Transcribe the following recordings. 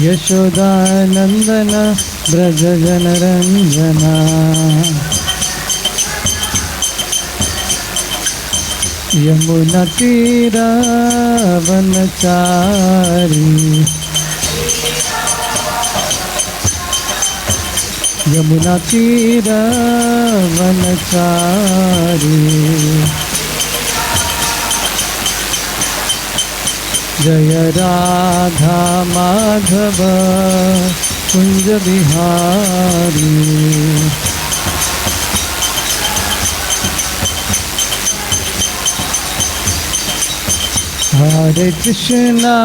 यशोदानंदन ब्रज जनरंजना यमुना तीरा वनचारी यमुना तीरा वनचारी जय राधा माधव कुंज बिहारी हरे कृष्णा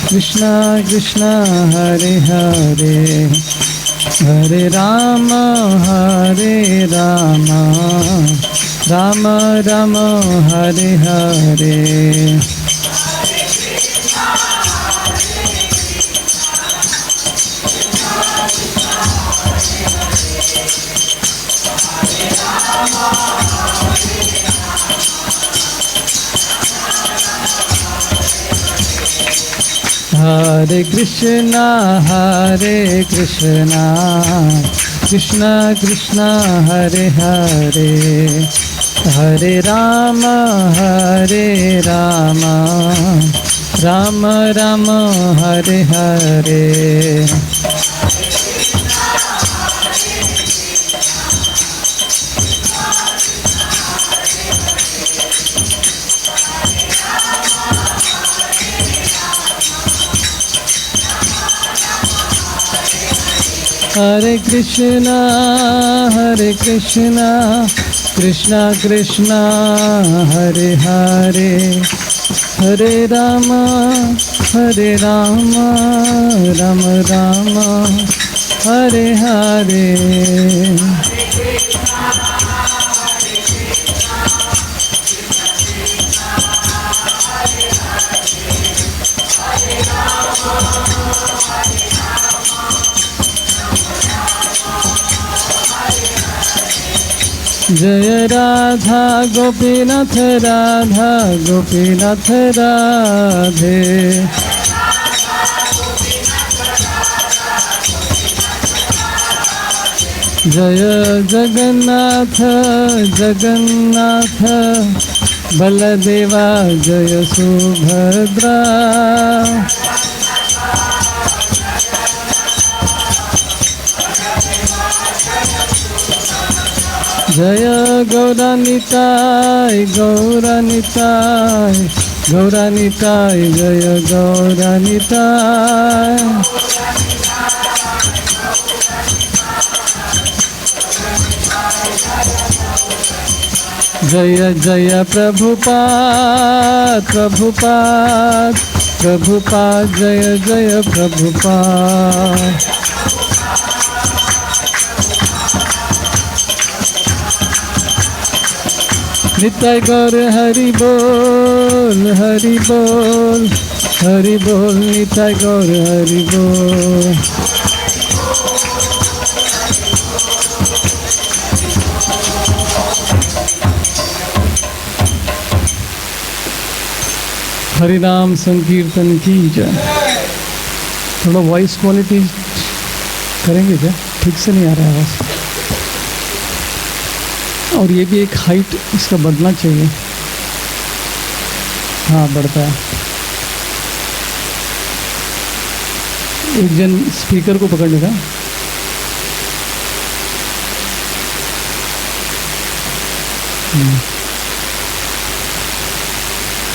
कृष्णा कृष्णा हरे हरे हरे राम राम राम हरे हरे हरे कृष्णा कृष्णा कृष्णा हरे हरे हरे राम राम राम हरे हरे हरे कृष्णा कृष्णा कृष्णा हरे हरे हरे राम राम राम हरे हरे जय राधा गोपीनाथ राधा गोपीनाथ राधे जय जगन्नाथ जगन्नाथ बलदेवा जय सुभद्रा जय गौरानिताय गौरानिताय गौरानिताय जय गौरानिताय जय जय प्रभुपाद प्रभुपाद प्रभुपाद जय जय प्रभुपाद निताय गौर हरि बोल हरि बोल हरि बोल निताय गौर हरि बोल हरि नाम संकीर्तन की जय। थोड़ा वॉइस क्वालिटी करेंगे क्या? ठीक से नहीं आ रहा है आवाज़। और ये भी एक हाइट इसका बढ़ना चाहिए। हाँ बढ़ता है। एक जन स्पीकर को पकड़ लेगा।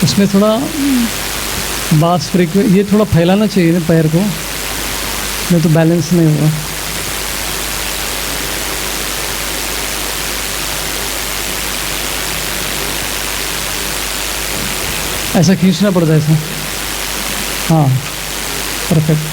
उसमें थोड़ा बास फ्रीक्वेंसी ये थोड़ा फैलाना चाहिए ना पैर को, नहीं तो बैलेंस नहीं होगा। ऐसा खींचना पड़ता है ऐसा। हाँ परफेक्ट।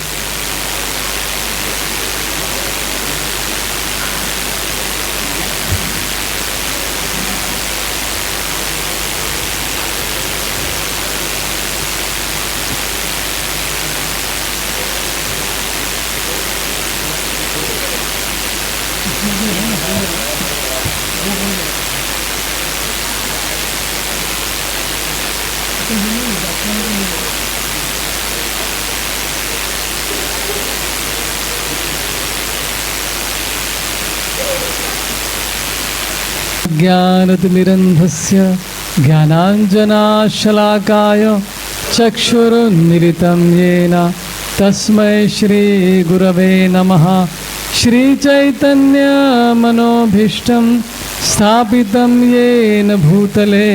ओमज्ञानतिमिरन्धस्य ज्ञानाञ्जनाशलाकाय चक्षुरुन्मिलितं येन तस्मै श्रीगुरवे नमः। श्रीचैतन्यमनोभीष्टं स्थापितं येन भूतले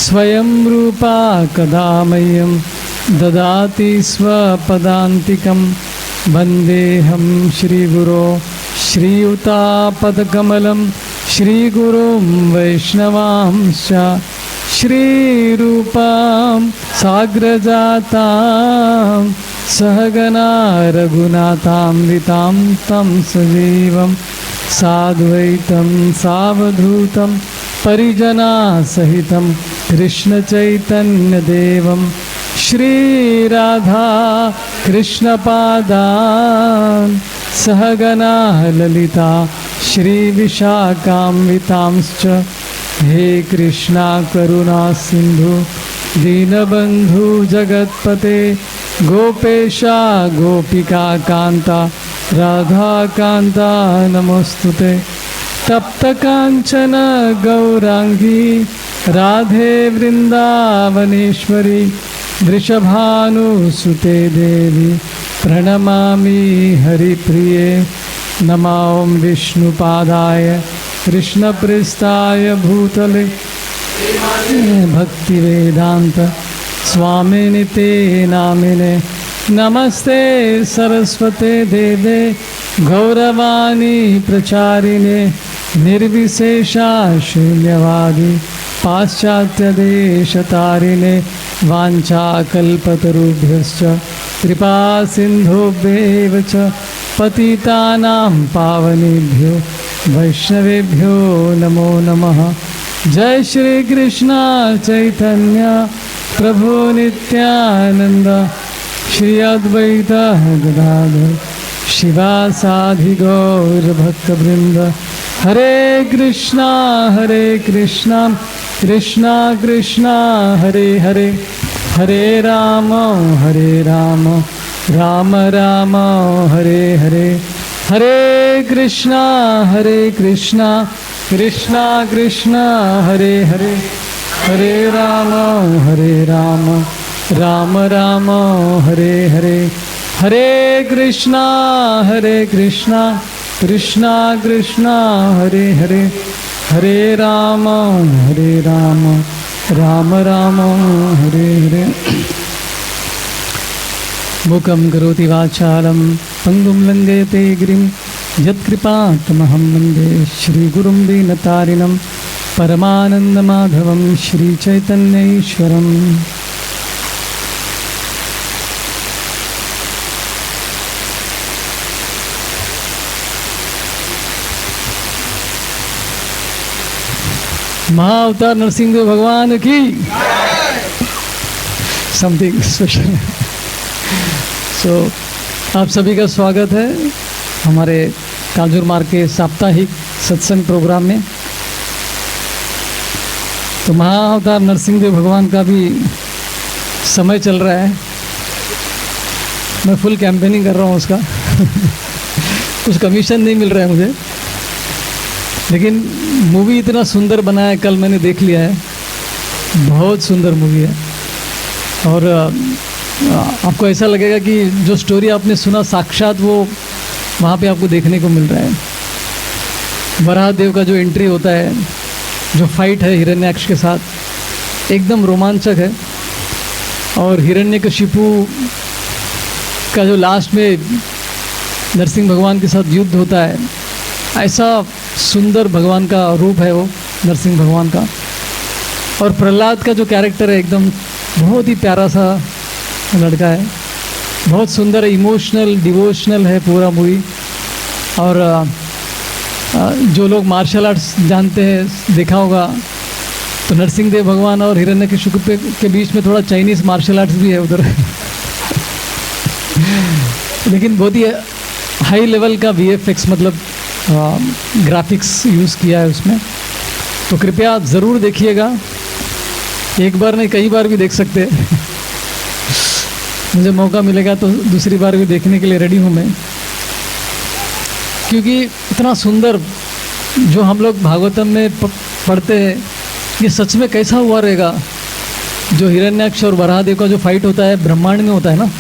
स्वयं रूपा कदा मह्यं ददाति स्वपदान्तिकं। वन्देऽहं श्रीगुरो श्रीयुतापदकमलं श्रीगुरुं वैष्णवांश्च श्रीरूपां साग्रजातां सहगना रघुनाथान्वितां तं सजीवं साद्वैतं सावधूतं परिजनासहितं कृष्णचैतन्यदेवं श्रीराधा कृष्णपादान् सहगना ललिता श्रीविशाखान्वितांश्च। हे कृष्णा करुणा सिंधु दीनबंधु जगत्पते गोपेशा गोपिका कांता राधा कांता नमोस्तुते। तप्त कांचन गौरांगी राधे वृंदावनेश्वरी वृषभानुसुते देवी प्रणमामि हरिप्रिये। नमो विष्णुपादाय कृष्णप्रेष्ठाय भूतले भक्तिवेदांत स्वामिने ते नामिने। नमस्ते सरस्वते देवे गौरवाणी प्रचारिणे निर्विशेषा शून्यवादी पाश्चात्यदेशतारिणे। वाञ्छाकल्पतरुभ्यश्च कृपा सिन्धुभ्येव च पतितानां पावनेभ्यो वैष्णवेभ्यो नमो नमः। जय श्री कृष्ण चैतन्य प्रभु नित्यानंद श्री अद्वैत गदाधर शिवासादि गौर भक्तवृंद। हरे कृष्णा कृष्णा कृष्णा हरे हरे हरे राम राम राम हरे हरे। हरे कृष्णा कृष्णा कृष्णा हरे हरे हरे राम राम राम हरे हरे। हरे कृष्णा कृष्णा कृष्णा हरे हरे हरे राम राम राम हरे हरे। मुखं करोति वाचालं पंगुं लंघयते गिरिं यत्कृपातमहं वन्दे श्रीगुरुं दीनतारिणं परमानन्दमाधवं श्रीचैतन्यैश्वरम्। महाअवतार नरसिंहदेव भगवान की समथिंग स्पेशल। सो आप सभी का स्वागत है हमारे कांजूर मार्ग के साप्ताहिक सत्संग प्रोग्राम में। तो महाअवतार नरसिंहदेव भगवान का भी समय चल रहा है। मैं फुल कैंपेनिंग कर रहा हूँ उसका कुछ कमीशन नहीं मिल रहा है मुझे, लेकिन मूवी इतना सुंदर बना है। कल मैंने देख लिया है, बहुत सुंदर मूवी है। और आपको ऐसा लगेगा कि जो स्टोरी आपने सुना साक्षात वो वहाँ पे आपको देखने को मिल रहा है। वराह देव का जो एंट्री होता है, जो फाइट है हिरण्याक्ष के साथ, एकदम रोमांचक है। और हिरण्यकशिपु का जो लास्ट में नरसिंह भगवान के साथ युद्ध होता है, ऐसा सुंदर भगवान का रूप है वो नरसिंह भगवान का। और प्रहलाद का जो कैरेक्टर है एकदम बहुत ही प्यारा सा लड़का है, बहुत सुंदर है, इमोशनल डिवोशनल है पूरा मूवी। और जो लोग मार्शल आर्ट्स जानते हैं देखा होगा तो नरसिंहदेव भगवान और हिरण्यकशिपु के बीच में थोड़ा चाइनीज़ मार्शल आर्ट्स भी है उधर लेकिन बहुत ही हाई लेवल का VFX मतलब ग्राफिक्स यूज़ किया है उसमें। तो कृपया आप ज़रूर देखिएगा, एक बार नहीं कई बार भी देख सकते हैं मुझे मौका मिलेगा तो दूसरी बार भी देखने के लिए रेडी हूँ मैं, क्योंकि इतना सुंदर जो हम लोग भागवतम में पढ़ते हैं ये सच में कैसा हुआ रहेगा। जो हिरण्याक्ष और वराहदेव का जो फाइट होता है ब्रह्मांड में होता है ना,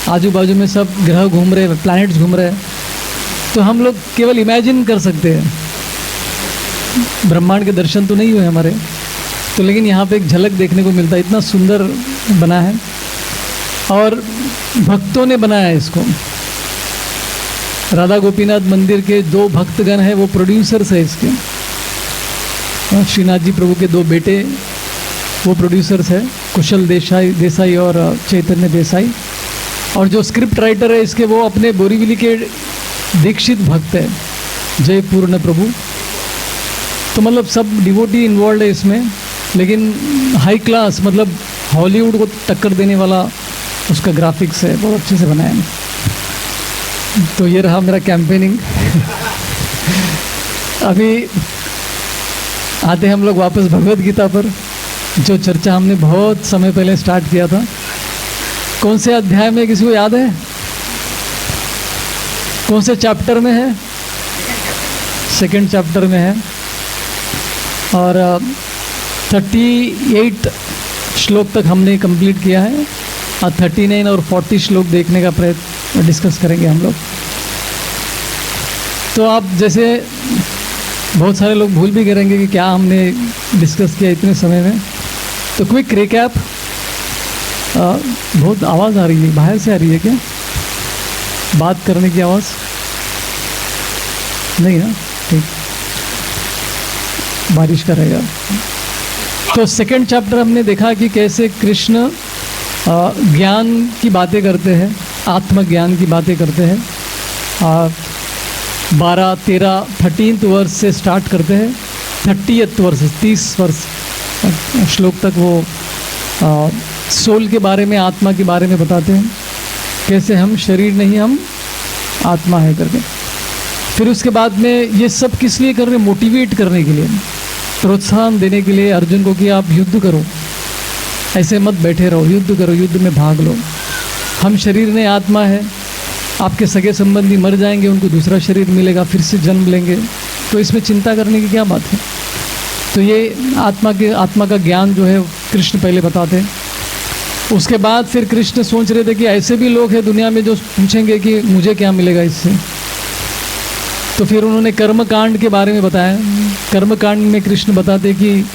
आजू बाजू में सब ग्रह घूम रहे, प्लैनेट्स घूम रहे हैं, तो हम लोग केवल इमेजिन कर सकते हैं। ब्रह्मांड के दर्शन तो नहीं हुए हमारे, तो लेकिन यहाँ पे एक झलक देखने को मिलता है। इतना सुंदर बना है और भक्तों ने बनाया है इसको। राधा गोपीनाथ मंदिर के 2 भक्तगण हैं, वो प्रोड्यूसर्स है इसके। श्रीनाथ जी प्रभु के 2 बेटे वो प्रोड्यूसर्स है, कुशल देसाई और चैतन्य देसाई। और जो स्क्रिप्ट राइटर है इसके वो अपने बोरीवली के दीक्षित भक्त है, जय पूर्ण प्रभु। तो मतलब सब डिवोटी इन्वॉल्व है इसमें, लेकिन हाई क्लास मतलब हॉलीवुड को टक्कर देने वाला उसका ग्राफिक्स है, बहुत अच्छे से बनाया है। तो ये रहा मेरा कैंपेनिंग। अभी आते हम लोग वापस भगवत गीता पर, जो चर्चा हमने बहुत समय पहले स्टार्ट किया था। कौन से अध्याय में किसी को याद है? कौन से चैप्टर में है? 2nd चैप्टर में है और 38 श्लोक तक हमने कंप्लीट किया है और 39 और 40 श्लोक देखने का प्रयत्न डिस्कस करेंगे हम लोग। तो आप जैसे बहुत सारे लोग भूल भी करेंगे कि क्या हमने डिस्कस किया इतने समय में। तो क्विक रिकैप। बहुत आवाज़ आ रही है, बाहर से आ रही है क्या बात करने की आवाज़? नहीं ना, ठीक, बारिश का रहेगा। तो 2nd चैप्टर हमने देखा कि कैसे कृष्ण ज्ञान की बातें करते हैं, आत्मज्ञान की बातें करते हैं। 12, 13, 13th वर्ष से स्टार्ट करते हैं, 30th वर्ष 30 वर्ष श्लोक तक वो सोल के बारे में, आत्मा के बारे में बताते हैं, कैसे हम शरीर नहीं, हम आत्मा है करके। फिर उसके बाद में ये सब किस लिए कर रहे हैं? मोटिवेट करने के लिए, प्रोत्साहन देने के लिए अर्जुन को कि आप युद्ध करो, ऐसे मत बैठे रहो, युद्ध करो, युद्ध में भाग लो। हम शरीर नहीं, आत्मा है। आपके सगे संबंधी मर जाएंगे, उनको दूसरा शरीर मिलेगा, फिर से जन्म लेंगे, तो इसमें चिंता करने की क्या बात है? तो ये आत्मा का ज्ञान जो है कृष्ण पहले बताते हैं। उसके बाद फिर कृष्ण सोच रहे थे कि ऐसे भी लोग हैं दुनिया में जो पूछेंगे कि मुझे क्या मिलेगा इससे। तो फिर उन्होंने कर्म कांड के बारे में बताया। कर्म कांड में कृष्ण बताते कि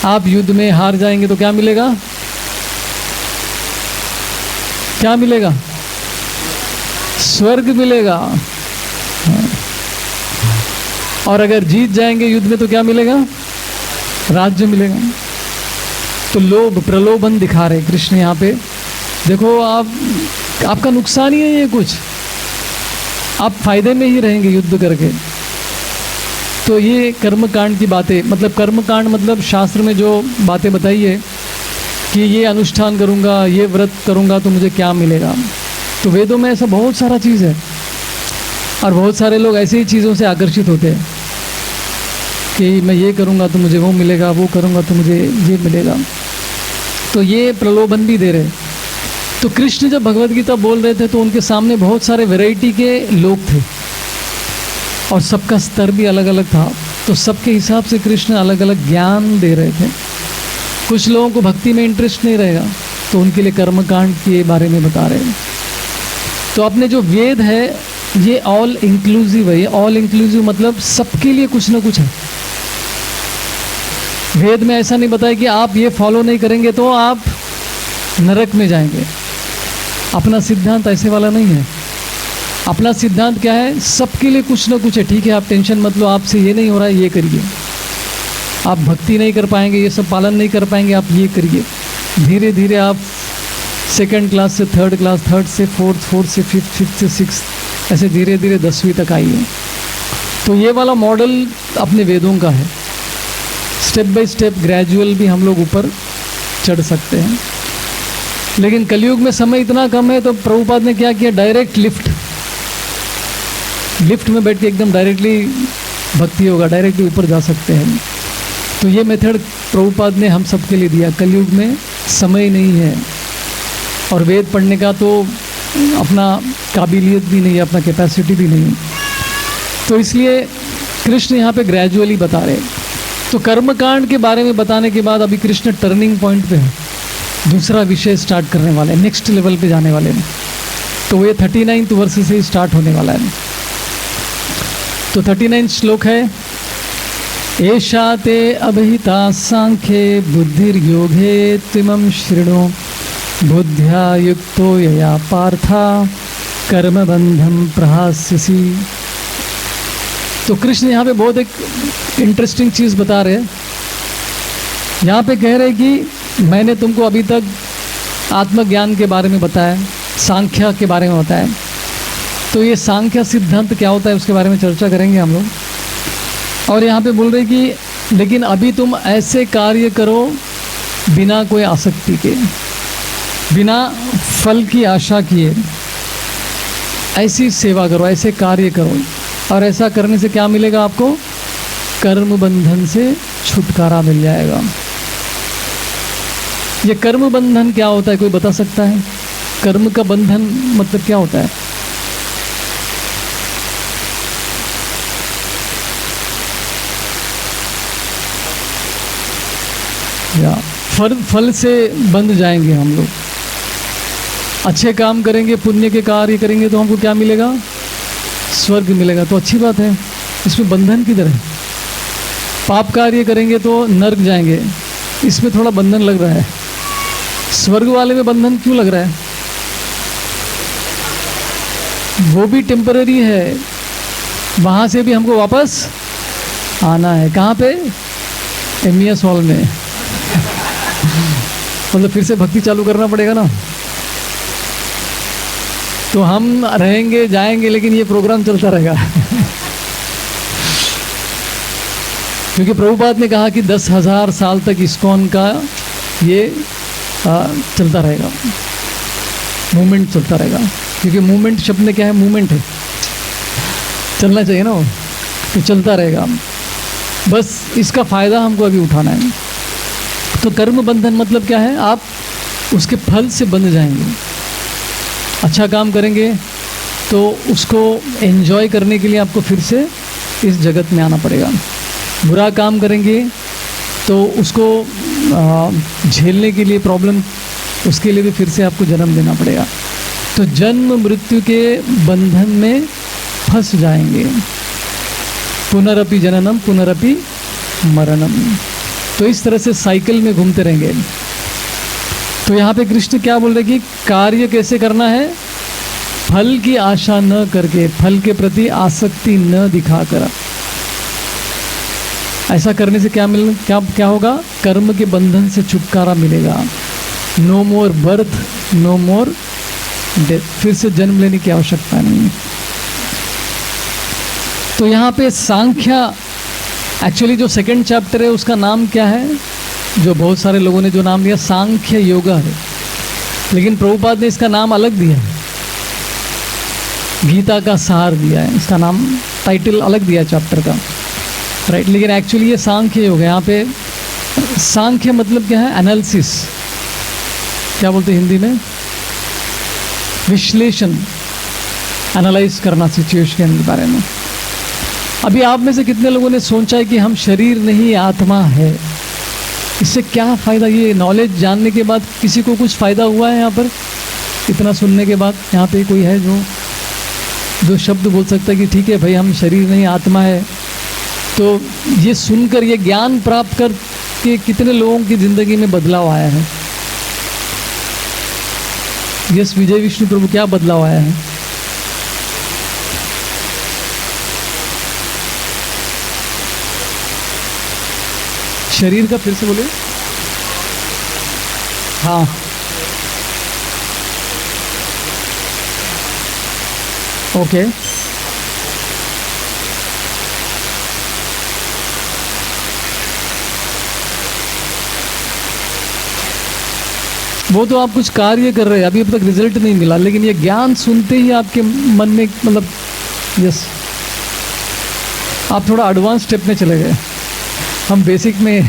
आप युद्ध में हार जाएंगे तो क्या मिलेगा? क्या मिलेगा? स्वर्ग मिलेगा। और अगर जीत जाएंगे युद्ध में तो क्या मिलेगा? राज्य मिलेगा। तो लोभ, प्रलोभन दिखा रहे कृष्ण यहाँ पे। देखो आपका नुकसान ही नहीं है कुछ, आप फायदे में ही रहेंगे युद्ध करके। तो ये कर्म कांड की बातें, मतलब कर्म कांड मतलब शास्त्र में जो बातें बताई है कि ये अनुष्ठान करूँगा, ये व्रत करूँगा तो मुझे क्या मिलेगा। तो वेदों में ऐसा बहुत सारा चीज़ है और बहुत सारे लोग ऐसे ही चीज़ों से आकर्षित होते हैं कि मैं ये करूँगा तो मुझे वो मिलेगा, वो करूँगा तो मुझे ये मिलेगा। तो ये प्रलोभन भी दे रहे। तो कृष्ण जब भगवद गीता बोल रहे थे तो उनके सामने बहुत सारे वैरायटी के लोग थे और सबका स्तर भी अलग अलग था। तो सबके हिसाब से कृष्ण अलग अलग ज्ञान दे रहे थे। कुछ लोगों को भक्ति में इंटरेस्ट नहीं रहेगा तो उनके लिए कर्मकांड के बारे में बता रहे हैं। तो अपने जो वेद है ये ऑल इंक्लूसिव है। ये ऑल इंक्लूसिव मतलब सबके लिए कुछ ना कुछ है। वेद में ऐसा नहीं बताया कि आप ये फॉलो नहीं करेंगे तो आप नरक में जाएंगे। अपना सिद्धांत ऐसे वाला नहीं है। अपना सिद्धांत क्या है? सबके लिए कुछ ना कुछ है। ठीक है, आप टेंशन मत लो, आपसे ये नहीं हो रहा है, ये करिए। आप भक्ति नहीं कर पाएंगे, ये सब पालन नहीं कर पाएंगे, आप ये करिए। धीरे धीरे आप 2nd क्लास से 3rd क्लास, 3rd से 4th, 4th से 5th, 5th से 6th, ऐसे धीरे धीरे 10वीं तक आइए। तो ये वाला मॉडल अपने वेदों का है। स्टेप बाय स्टेप ग्रेजुअल भी हम लोग ऊपर चढ़ सकते हैं। लेकिन कलयुग में समय इतना कम है तो प्रभुपाद ने क्या किया? डायरेक्ट लिफ्ट में बैठ के एकदम डायरेक्टली भक्ति होगा, डायरेक्टली ऊपर जा सकते हैं। तो ये मेथड प्रभुपाद ने हम सबके लिए दिया। कलयुग में समय नहीं है और वेद पढ़ने का तो अपना काबिलियत भी नहीं है, अपना कैपेसिटी भी नहीं है। तो इसलिए कृष्ण यहाँ पे ग्रेजुअली बता रहे। तो कर्मकांड के बारे में बताने के बाद अभी कृष्ण टर्निंग पॉइंट पे है, दूसरा विषय स्टार्ट करने वाले हैं, नेक्स्ट लेवल पे जाने वाले हैं। तो ये 39th वर्ष से ही स्टार्ट होने वाला है। तो 39 श्लोक है, एषा ते अभिहिता सांख्ये बुद्धिर्योगे त्विमं शृणु बुद्ध्या युक्तो यया पार्था कर्म बंधम प्रहास्यसि। तो कृष्ण यहाँ पे बहुत एक इंटरेस्टिंग चीज़ बता रहे हैं। यहाँ पे कह रहे कि मैंने तुमको अभी तक आत्मज्ञान के बारे में बताया, सांख्य के बारे में बताया। तो ये सांख्य सिद्धांत क्या होता है उसके बारे में चर्चा करेंगे हम लोग। और यहाँ पे बोल रहे कि लेकिन अभी तुम ऐसे कार्य करो बिना कोई आसक्ति के, बिना फल की आशा किए, ऐसी सेवा करो, ऐसे कार्य करो। और ऐसा करने से क्या मिलेगा आपको? कर्म बंधन से छुटकारा मिल जाएगा। ये कर्म बंधन क्या होता है, कोई बता सकता है? कर्म का बंधन मतलब क्या होता है? या फल से बंध जाएंगे हम लोग। अच्छे काम करेंगे, पुण्य के कार्य करेंगे तो हमको क्या मिलेगा? स्वर्ग मिलेगा। तो अच्छी बात है, इसमें बंधन किधर है? पाप कार्य करेंगे तो नर्क जाएंगे, इसमें थोड़ा बंधन लग रहा है। स्वर्ग वाले में बंधन क्यों लग रहा है? वो भी टेम्पररी है, वहाँ से भी हमको वापस आना है। कहाँ पे? एमईएस हॉल में। मतलब फिर से भक्ति चालू करना पड़ेगा ना। तो हम रहेंगे जाएंगे, लेकिन ये प्रोग्राम चलता रहेगा। क्योंकि प्रभुपाद ने कहा कि 10,000 साल तक इस्कॉन का ये चलता रहेगा, मूवमेंट चलता रहेगा। क्योंकि मूवमेंट शब्द में क्या है? मूवमेंट है, चलना चाहिए ना, तो चलता रहेगा। बस इसका फ़ायदा हमको अभी उठाना है। तो कर्म बंधन मतलब क्या है? आप उसके फल से बंध जाएंगे। अच्छा काम करेंगे तो उसको एंजॉय करने के लिए आपको फिर से इस जगत में आना पड़ेगा। बुरा काम करेंगे तो उसको झेलने के लिए, प्रॉब्लम, उसके लिए भी फिर से आपको जन्म देना पड़ेगा। तो जन्म मृत्यु के बंधन में फंस जाएंगे। पुनरपि जननम पुनरपि मरणम। तो इस तरह से साइकिल में घूमते रहेंगे। तो यहाँ पे कृष्ण क्या बोल रहे कि कार्य कैसे करना है? फल की आशा न करके, फल के प्रति आसक्ति न दिखाकर। ऐसा करने से क्या होगा? कर्म के बंधन से छुटकारा मिलेगा। नो मोर बर्थ, नो मोर डेथ। फिर से जन्म लेने की आवश्यकता नहीं। तो यहाँ पे सांख्य, एक्चुअली जो सेकंड चैप्टर है उसका नाम क्या है? जो बहुत सारे लोगों ने जो नाम दिया सांख्य योग है, लेकिन प्रभुपाद ने इसका नाम अलग दिया है, गीता का सार दिया है। इसका नाम, टाइटल अलग दिया है चैप्टर का, राइट। लेकिन एक्चुअली ये सांख्य योग है। यहाँ पे सांख्य मतलब क्या है? एनालिसिस, क्या बोलते हैं हिंदी में? विश्लेषण, एनालाइज करना सिचुएशन के बारे में। अभी आप में से कितने लोगों ने सोचा है कि हम शरीर नहीं आत्मा है? इससे क्या फ़ायदा? ये नॉलेज जानने के बाद किसी को कुछ फ़ायदा हुआ है यहाँ पर? इतना सुनने के बाद यहाँ पे कोई है जो शब्द बोल सकता है कि ठीक है भाई, हम शरीर नहीं आत्मा है? तो ये सुनकर, ये ज्ञान प्राप्त कर के कितने लोगों की ज़िंदगी में बदलाव आया है? यस विजय विष्णु प्रभु, क्या बदलाव आया है? शरीर का फिर से बोले। हाँ, ओके। वो तो आप कुछ कार्य कर रहे हैं, अभी अब तक रिजल्ट नहीं मिला, लेकिन ये ज्ञान सुनते ही आपके मन में, मतलब यस, आप थोड़ा एडवांस स्टेप में चले गए। हम बेसिक में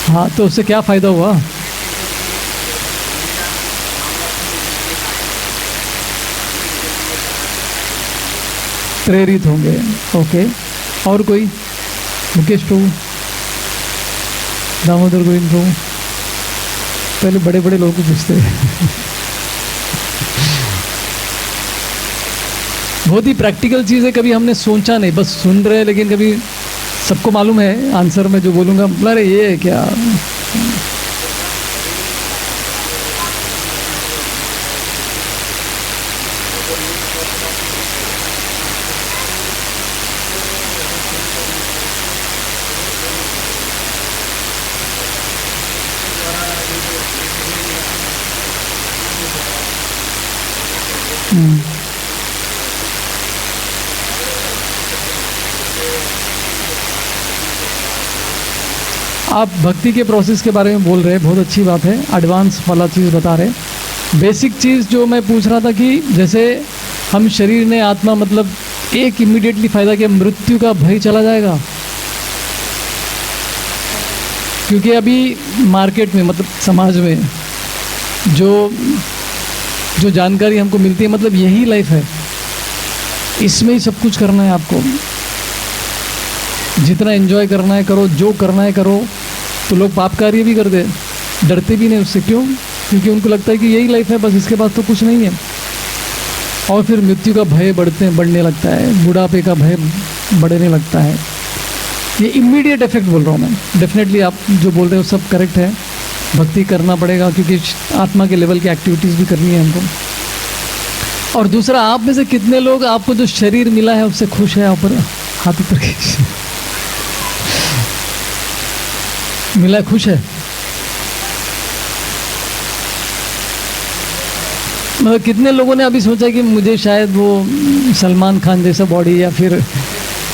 हाँ, तो उससे क्या फ़ायदा हुआ? प्रेरित होंगे। ओके, और कोई? मुकेश प्रभु, दामोदर गोविंद प्रभु, पहले बड़े बड़े लोगों को पूछते हैं। बहुत ही प्रैक्टिकल चीज़ है, कभी हमने सोचा नहीं, बस सुन रहे हैं, लेकिन कभी सबको मालूम है आंसर में जो बोलूँगा, अरे ये है क्या। आप भक्ति के प्रोसेस के बारे में बोल रहे हैं, बहुत अच्छी बात है, एडवांस वाला चीज़ बता रहे हैं। बेसिक चीज़ जो मैं पूछ रहा था कि जैसे हम शरीर ने आत्मा, मतलब एक इमीडिएटली फायदा किया, मृत्यु का भय चला जाएगा। क्योंकि अभी मार्केट में, मतलब समाज में जो जानकारी हमको मिलती है, मतलब यही लाइफ है, इसमें ही सब कुछ करना है आपको, जितना एंजॉय करना है करो, जो करना है करो। तो लोग पाप कार्य भी कर दे, डरते भी नहीं उससे। क्यों? क्योंकि उनको लगता है कि यही लाइफ है, बस इसके बाद तो कुछ नहीं है। और फिर मृत्यु का भय बढ़ने लगता है, बुढ़ापे का भय बढ़ने लगता है। ये इमीडिएट इफेक्ट बोल रहा हूँ मैं। डेफिनेटली आप जो बोल रहे हो सब करेक्ट है, भक्ति करना पड़ेगा क्योंकि आत्मा के लेवल की एक्टिविटीज़ भी करनी है हमको। और दूसरा, आप में से कितने लोग आपको जो शरीर मिला है उससे खुश है? ऊपर हाथ ऊपर मिला, खुश है? मतलब कितने लोगों ने अभी सोचा कि मुझे शायद वो सलमान खान जैसा बॉडी या फिर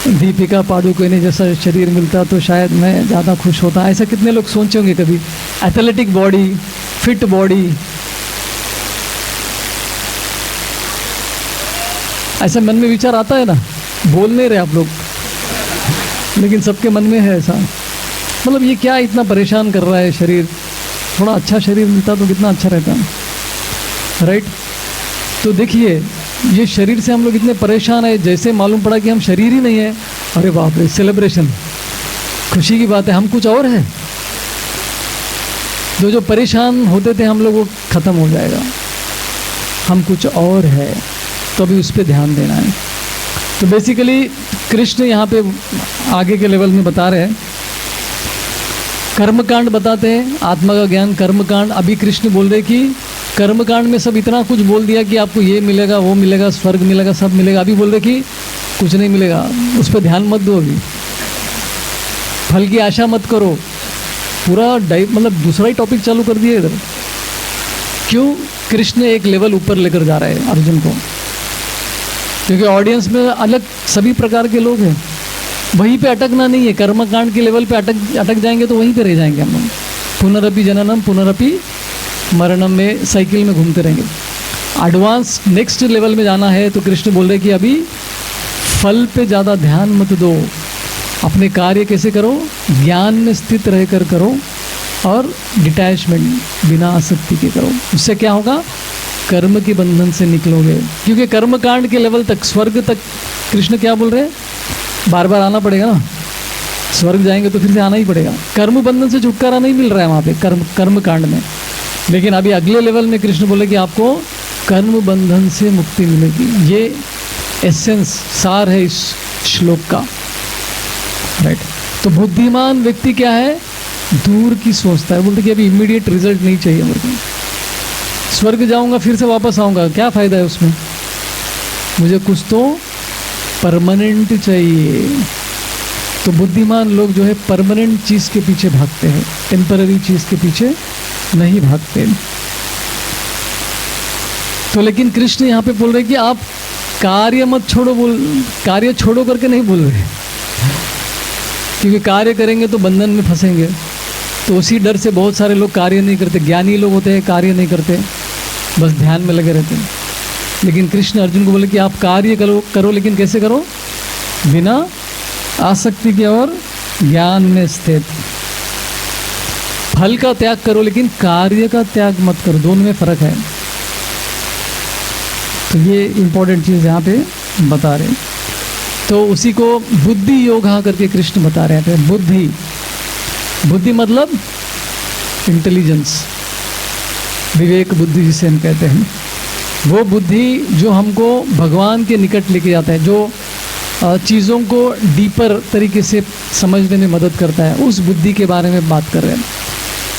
दीपिका पादुकोणे जैसा शरीर मिलता तो शायद मैं ज़्यादा खुश होता? ऐसा कितने लोग सोचे होंगे कभी? एथलेटिक बॉडी, फिट बॉडी, ऐसा मन में विचार आता है ना? बोल नहीं रहे आप लोग, लेकिन सबके मन में है ऐसा। मतलब ये क्या इतना परेशान कर रहा है शरीर? थोड़ा अच्छा शरीर मिलता तो कितना अच्छा रहता, राइट? तो देखिए, ये शरीर से हम लोग इतने परेशान है, जैसे मालूम पड़ा कि हम शरीर ही नहीं है, अरे बाप रे, सेलिब्रेशन, खुशी की बात है, हम कुछ और है। जो परेशान होते थे हम लोग, वो खत्म हो जाएगा, हम कुछ और है। तो अभी उस पर ध्यान देना है। तो बेसिकली कृष्ण यहाँ पे आगे के लेवल में बता रहे हैं, कर्मकांड बताते हैं, आत्मा का ज्ञान कर्मकांड। अभी कृष्ण बोल रहे कि कर्मकांड में सब इतना कुछ बोल दिया कि आपको ये मिलेगा, वो मिलेगा, स्वर्ग मिलेगा, सब मिलेगा। अभी बोल रहे कि कुछ नहीं मिलेगा, उस पर ध्यान मत दो, अभी फल की आशा मत करो। पूरा मतलब दूसरा ही टॉपिक चालू कर दिया इधर। क्यों? कृष्ण एक लेवल ऊपर लेकर जा रहे हैं अर्जुन को, क्योंकि ऑडियंस में अलग सभी प्रकार के लोग हैं। वहीं पे अटकना नहीं है, कर्मकांड के लेवल पे अटक जाएंगे तो वहीं पे रह जाएंगे हम लोग। पुनरपि जननम पुनरपि मरणम में साइकिल में घूमते रहेंगे। एडवांस नेक्स्ट लेवल में जाना है तो कृष्ण बोल रहे कि अभी फल पे ज़्यादा ध्यान मत दो, अपने कार्य कैसे करो? ज्ञान में स्थित रहकर करो और डिटैचमेंट, बिना आसक्ति के करो। उससे क्या होगा? कर्म के बंधन से निकलोगे। क्योंकि कर्मकांड के लेवल तक, स्वर्ग तक कृष्ण क्या बोल रहे हैं? बार बार आना पड़ेगा ना, स्वर्ग जाएंगे तो फिर से आना ही पड़ेगा। कर्म बंधन से छुटकारा नहीं मिल रहा है वहाँ पे कर्म कांड में। लेकिन अभी अगले लेवल में कृष्ण बोले कि आपको कर्म बंधन से मुक्ति मिलेगी। ये एसेंस, सार है इस श्लोक का, राइट? तो बुद्धिमान व्यक्ति क्या है? दूर की सोचता है। बोलते कि अभी इमीडिएट रिजल्ट नहीं चाहिए मेरे को, स्वर्ग जाऊंगा फिर से वापस आऊंगा, क्या फ़ायदा है उसमें? मुझे कुछ तो परमानेंट चाहिए। तो बुद्धिमान लोग जो है परमानेंट चीज़ के पीछे भागते हैं, टेम्पररी चीज़ के पीछे नहीं भागते। तो लेकिन कृष्ण यहाँ पे बोल रहे कि आप कार्य मत छोड़ो, कार्य छोड़ो करके नहीं बोल रहे, क्योंकि कार्य करेंगे तो बंधन में फंसेंगे। तो उसी डर से बहुत सारे लोग कार्य नहीं करते। ज्ञानी लोग होते हैं, कार्य नहीं करते, बस ध्यान में लगे रहते हैं। लेकिन कृष्ण अर्जुन को बोले कि आप कार्य करो, लेकिन कैसे करो? बिना आसक्ति के और ज्ञान में स्थित। फल का त्याग करो, लेकिन कार्य का त्याग मत करो, दोनों में फर्क है। तो ये इंपॉर्टेंट चीज़ यहाँ पे बता रहे हैं। तो उसी को बुद्धि योगा करके कृष्ण बता रहे थे। बुद्धि, बुद्धि मतलब इंटेलिजेंस, विवेक बुद्धि जिसे हम कहते हैं, वो बुद्धि जो हमको भगवान के निकट लेके जाता है, जो चीज़ों को डीपर तरीके से समझने में मदद करता है, उस बुद्धि के बारे में बात कर रहे हैं।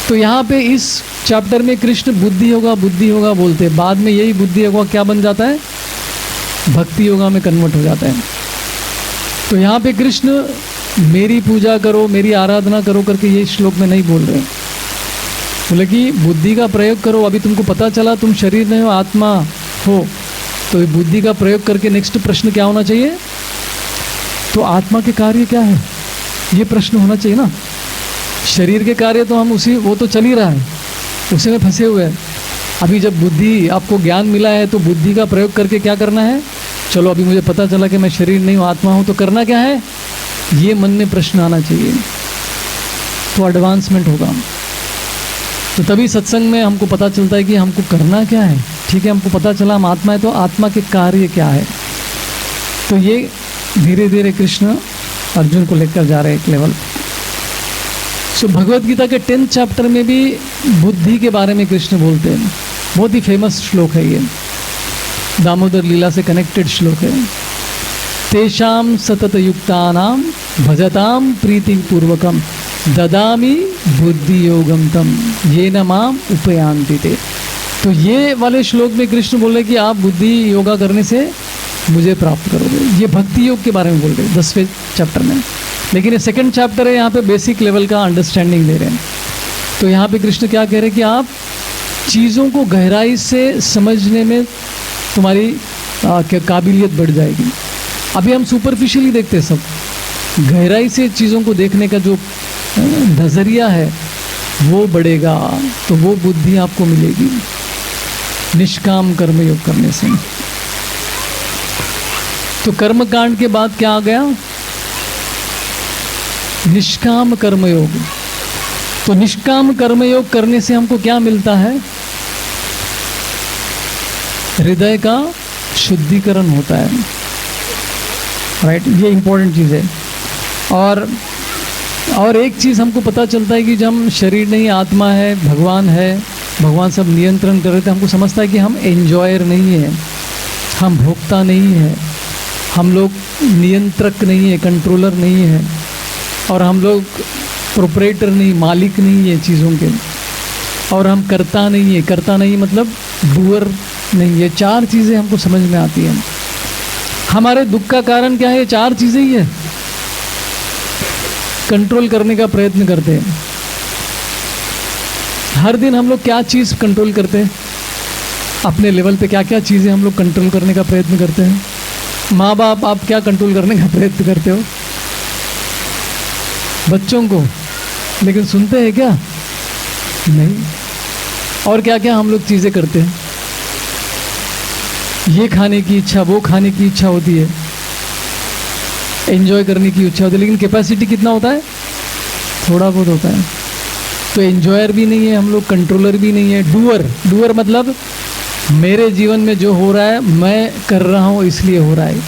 तो यहाँ पे इस चैप्टर में कृष्ण बुद्धि योगा बोलते हैं। बाद में यही बुद्धि योगा क्या बन जाता है, भक्ति योगा में कन्वर्ट हो जाता है। तो यहाँ पे कृष्ण मेरी पूजा करो, मेरी आराधना करो करके ये श्लोक में नहीं बोल रहे, बोले कि बुद्धि का प्रयोग करो। अभी तुमको पता चला तुम शरीर नहीं हो, आत्मा हो, तो ये बुद्धि का प्रयोग करके नेक्स्ट प्रश्न क्या होना चाहिए, तो आत्मा के कार्य क्या है, ये प्रश्न होना चाहिए ना। शरीर के कार्य तो हम वो तो चल ही रहा है, उसी में फंसे हुए हैं। अभी जब बुद्धि आपको ज्ञान मिला है तो बुद्धि का प्रयोग करके क्या करना है, चलो अभी मुझे पता चला कि मैं शरीर नहीं हूँ, आत्मा हूँ, तो करना क्या है, ये मन में प्रश्न आना चाहिए, तो एडवांसमेंट होगा। तो तभी सत्संग में हमको पता चलता है कि हमको करना क्या है। ठीक है, हमको पता चला हम आत्मा है, तो आत्मा के कार्य क्या है। तो ये धीरे धीरे कृष्ण अर्जुन को लेकर जा रहे हैं एक लेवल। सो भगवत गीता के 10th चैप्टर में भी बुद्धि के बारे में कृष्ण बोलते हैं। बहुत ही फेमस श्लोक है ये, दामोदर लीला से कनेक्टेड श्लोक है। तेषाम सतत युक्तानाम भजताम प्रीति पूर्वकम ददामी बुद्धि योगम तम ये न माम उपयांति ते। तो ये वाले श्लोक में कृष्ण बोल रहे कि आप बुद्धि योगा करने से मुझे प्राप्त करोगे। ये भक्ति योग के बारे में बोल रहे 10वें चैप्टर में। लेकिन ये 2nd चैप्टर है, यहाँ पे बेसिक लेवल का अंडरस्टैंडिंग दे रहे हैं। तो यहाँ पे कृष्ण क्या कह रहे हैं कि आप चीज़ों को गहराई से समझने में तुम्हारी काबिलियत बढ़ जाएगी। अभी हम सुपरफिशियली देखते हैं सब, गहराई से चीज़ों को देखने का जो नज़रिया है वो बढ़ेगा, तो वो बुद्धि आपको मिलेगी निष्काम कर्म योग करने से। तो कर्म कांड के बाद क्या आ गया, निष्काम कर्म योग। तो निष्काम कर्म योग करने से हमको क्या मिलता है, हृदय का शुद्धिकरण होता है, राइट। ये इंपॉर्टेंट चीज़ है। और एक चीज़ हमको पता चलता है कि जब हम शरीर नहीं, आत्मा है, भगवान सब नियंत्रण कर रहे थे, हमको समझता है कि हम एंजॉयर नहीं है, हम भोक्ता नहीं है, हम लोग नियंत्रक नहीं है, कंट्रोलर नहीं है, और हम लोग प्रोपरेटर नहीं, मालिक नहीं है चीज़ों के, और हम करता नहीं है, करता नहीं मतलब डूअर नहीं। ये 4 चीज़ें हमको समझ में आती हैं। हमारे दुख का कारण क्या है, ये 4 चीज़ें ही है। कंट्रोल करने का प्रयत्न करते हैं। हर दिन हम लोग क्या चीज़ कंट्रोल करते हैं, अपने लेवल पे क्या क्या चीज़ें हम लोग कंट्रोल करने का प्रयत्न करते हैं। माँ बाप, आप क्या कंट्रोल करने का प्रयत्न करते हो बच्चों को, लेकिन सुनते हैं क्या, नहीं। और क्या क्या हम लोग चीज़ें करते हैं, ये खाने की इच्छा, वो खाने की इच्छा होती है, एंजॉय करने की इच्छा होती है, लेकिन कैपेसिटी कितना होता है, थोड़ा बहुत होता है। तो एंजॉयर भी नहीं है हम लोग, कंट्रोलर भी नहीं है, डूअर मतलब मेरे जीवन में जो हो रहा है मैं कर रहा हूँ इसलिए हो रहा है।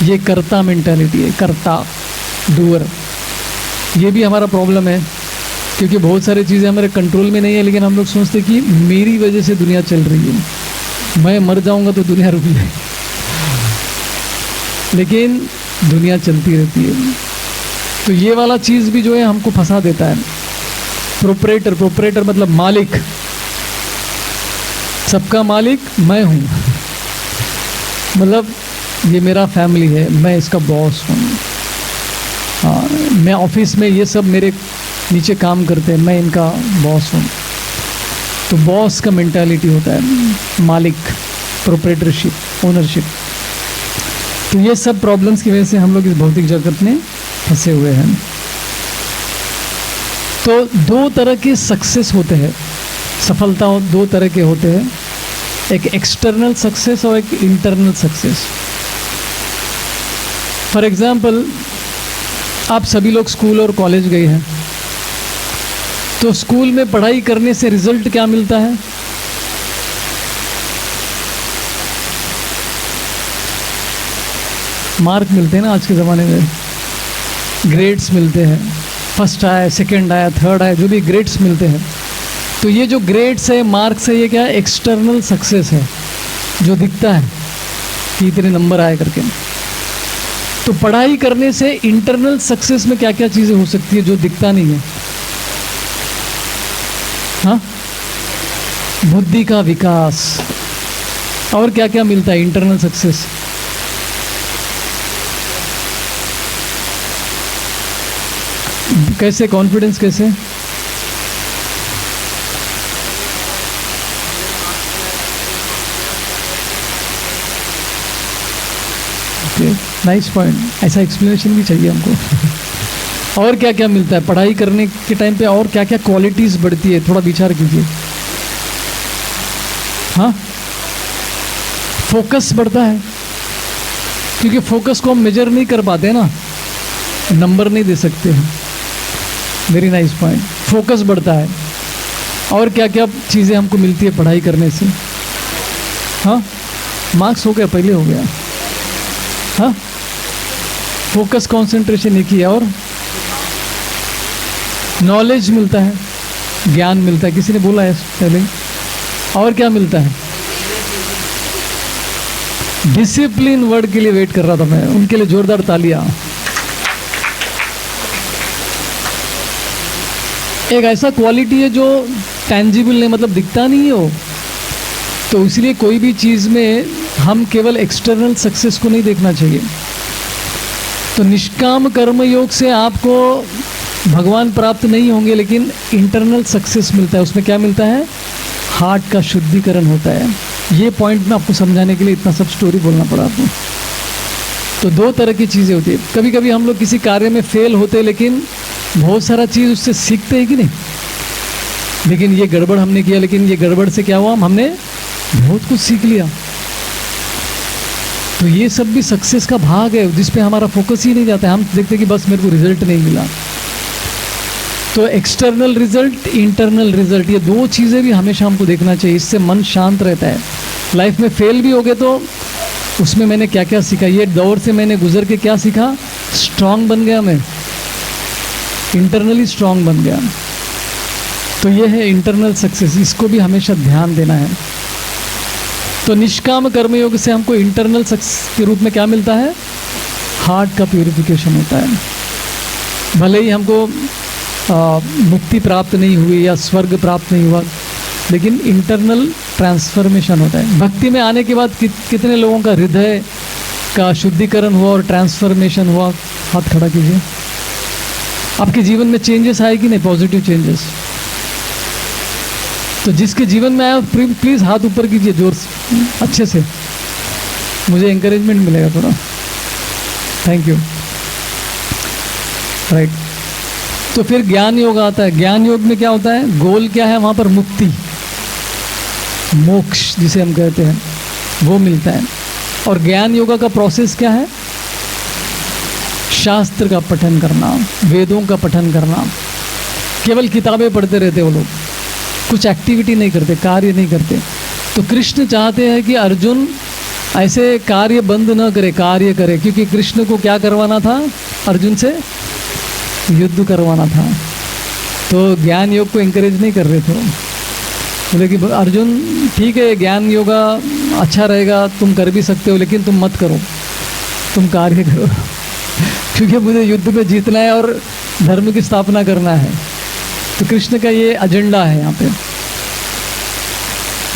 ये कर्ता मेंटालिटी है, कर्ता, डूअर। ये भी हमारा प्रॉब्लम है, क्योंकि बहुत सारी चीज़ें हमारे कंट्रोल में नहीं है, लेकिन हम लोग सोचते कि मेरी वजह से दुनिया चल रही है, मैं मर जाऊंगा तो दुनिया रुक जाए, लेकिन दुनिया चलती रहती है। तो ये वाला चीज़ भी जो है हमको फंसा देता है। प्रोपरेटर मतलब मालिक, सबका मालिक मैं हूँ, मतलब ये मेरा फैमिली है, मैं इसका बॉस हूँ। हाँ, मैं ऑफिस में ये सब मेरे नीचे काम करते हैं, मैं इनका बॉस हूँ। तो बॉस का मेंटालिटी होता है, मालिक, प्रोपरेटरशिप, ओनरशिप। तो ये सब प्रॉब्लम्स की वजह से हम लोग इस भौतिक जगत में फंसे हुए हैं। तो 2 तरह के सक्सेस होते हैं, सफलता 2 तरह के होते हैं, एक एक्सटर्नल सक्सेस और एक इंटरनल सक्सेस। फॉर एग्जाम्पल, आप सभी लोग स्कूल और कॉलेज गए हैं, तो स्कूल में पढ़ाई करने से रिजल्ट क्या मिलता है, मार्क मिलते हैं ना आज के ज़माने में, ग्रेड्स मिलते हैं, फर्स्ट आया, सेकंड आया, थर्ड आया, जो भी ग्रेड्स मिलते हैं। तो ये जो ग्रेड्स है, मार्क्स है, ये क्या है? एक्सटर्नल सक्सेस है, जो दिखता है कि इतने नंबर आए करके। तो पढ़ाई करने से इंटरनल सक्सेस में क्या क्या चीज़ें हो सकती है जो दिखता नहीं है? हाँ, बुद्धि का विकास, और क्या क्या मिलता है इंटरनल सक्सेस? कैसे? कॉन्फिडेंस कैसे? नाइस पॉइंट, ऐसा एक्सप्लेनेशन भी चाहिए हमको। और क्या क्या मिलता है पढ़ाई करने के टाइम पे? और क्या क्या क्वालिटीज़ बढ़ती है, थोड़ा विचार कीजिए। हाँ, फोकस बढ़ता है, क्योंकि फोकस को हम मेजर नहीं कर पाते ना, नंबर नहीं दे सकते हैं। वेरी नाइस पॉइंट, फोकस बढ़ता है। और क्या क्या चीज़ें हमको मिलती है पढ़ाई करने से? हाँ, मार्क्स हो गया, पहले हो गया। हाँ, फोकस, कंसंट्रेशन एक ही है। और नॉलेज मिलता है, ज्ञान मिलता है, किसी ने बोला है पहले। और क्या मिलता है? डिसिप्लिन वर्ड के लिए वेट कर रहा था मैं, उनके लिए जोरदार तालियां। एक ऐसा क्वालिटी है जो टैंजिबल नहीं, मतलब दिखता नहीं हो, तो इसलिए कोई भी चीज़ में हम केवल एक्सटर्नल सक्सेस को नहीं देखना चाहिए। तो निष्काम कर्म योग से आपको भगवान प्राप्त नहीं होंगे, लेकिन इंटरनल सक्सेस मिलता है। उसमें क्या मिलता है? हार्ट का शुद्धिकरण होता है। ये पॉइंट में आपको समझाने के लिए इतना सब स्टोरी बोलना पड़ा आपको। तो दो तरह की चीज़ें होती है। कभी कभी हम लोग किसी कार्य में फेल होते हैं, लेकिन बहुत सारा चीज़ उससे सीखते हैं कि नहीं? लेकिन ये गड़बड़ हमने किया, लेकिन ये गड़बड़ से क्या हुआ? हमने बहुत कुछ सीख लिया। तो ये सब भी सक्सेस का भाग है, जिस पे हमारा फोकस ही नहीं जाता है। हम देखते हैं कि बस मेरे को रिजल्ट नहीं मिला। तो एक्सटर्नल रिजल्ट, इंटरनल रिजल्ट, ये दो चीज़ें भी हमेशा हमको देखना चाहिए। इससे मन शांत रहता है। लाइफ में फेल भी हो गए तो उसमें मैंने क्या क्या सीखा, ये दौर से मैंने गुजर के क्या सीखा? स्ट्रांग बन गया मैं, इंटरनली स्ट्रांग बन गया। तो ये है इंटरनल सक्सेस, इसको भी हमेशा ध्यान देना है। तो निष्काम कर्मयोग से हमको इंटरनल सक्सेस के रूप में क्या मिलता है? हार्ट का प्यूरिफिकेशन होता है। भले ही हमको मुक्ति प्राप्त नहीं हुई या स्वर्ग प्राप्त नहीं हुआ, लेकिन इंटरनल ट्रांसफॉर्मेशन होता है। भक्ति में आने के बाद कितने लोगों का हृदय का शुद्धिकरण हुआ और ट्रांसफॉर्मेशन हुआ? हाथ खड़ा कीजिए। आपके जीवन में चेंजेस आए कि नहीं? Positive changes. तो जिसके जीवन में आया प्लीज़ हाथ ऊपर कीजिए जोर से, अच्छे से, मुझे एंकरेजमेंट मिलेगा थोड़ा। Thank you. राइट। तो फिर ज्ञान योग आता है। ज्ञान योग में क्या होता है? गोल क्या है वहाँ पर? मुक्ति, मोक्ष जिसे हम कहते हैं, वो मिलता है। और ज्ञान योगा का प्रोसेस क्या है? शास्त्र का पठन करना, वेदों का पठन करना। केवल किताबें पढ़ते रहते वो लोग, कुछ एक्टिविटी नहीं करते, कार्य नहीं करते। तो कृष्ण चाहते हैं कि अर्जुन ऐसे कार्य बंद न करे, कार्य करे, क्योंकि कृष्ण को क्या करवाना था? अर्जुन से युद्ध करवाना था। तो ज्ञान योग को एंकरेज नहीं कर रहे थे। बोले कि अर्जुन ठीक है, ज्ञान योगा अच्छा रहेगा, तुम कर भी सकते हो, लेकिन तुम मत करो, तुम कार्य करो, क्योंकि मुझे युद्ध में जीतना है और धर्म की स्थापना करना है। तो कृष्ण का ये एजेंडा है यहाँ पे।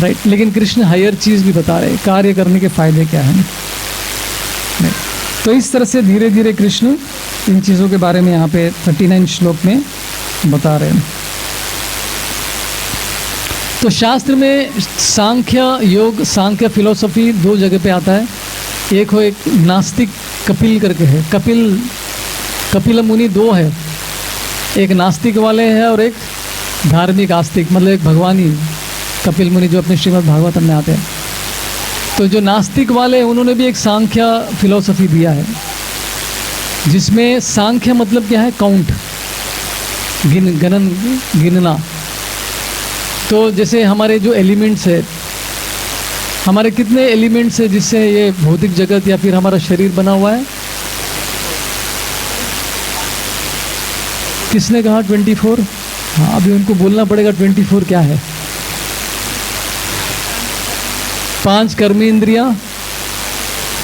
राइट। लेकिन कृष्ण हायर चीज़ भी बता रहे, कार्य करने के फायदे क्या हैं। तो इस तरह से धीरे धीरे कृष्ण इन चीज़ों के बारे में यहाँ पे 39 श्लोक में बता रहे हैं। तो शास्त्र में सांख्य योग, सांख्य फिलोसफी दो जगह पे आता है। एक नास्तिक कपिल करके है, कपिल मुनि दो है, एक नास्तिक वाले हैं और एक धार्मिक आस्तिक, मतलब एक भगवानी कपिल मुनि जो अपने श्रीमद् भागवतम में आते हैं। तो जो नास्तिक वाले हैं उन्होंने भी एक सांख्य फिलोसफी दिया है, जिसमें सांख्य मतलब क्या है? काउंट, गिनना। तो जैसे हमारे जो एलिमेंट्स है, हमारे कितने एलिमेंट्स है जिससे ये भौतिक जगत या फिर हमारा शरीर बना हुआ है? किसने कहा 24? हाँ, अभी उनको बोलना पड़ेगा 24 क्या है। 5 कर्मेंद्रियां।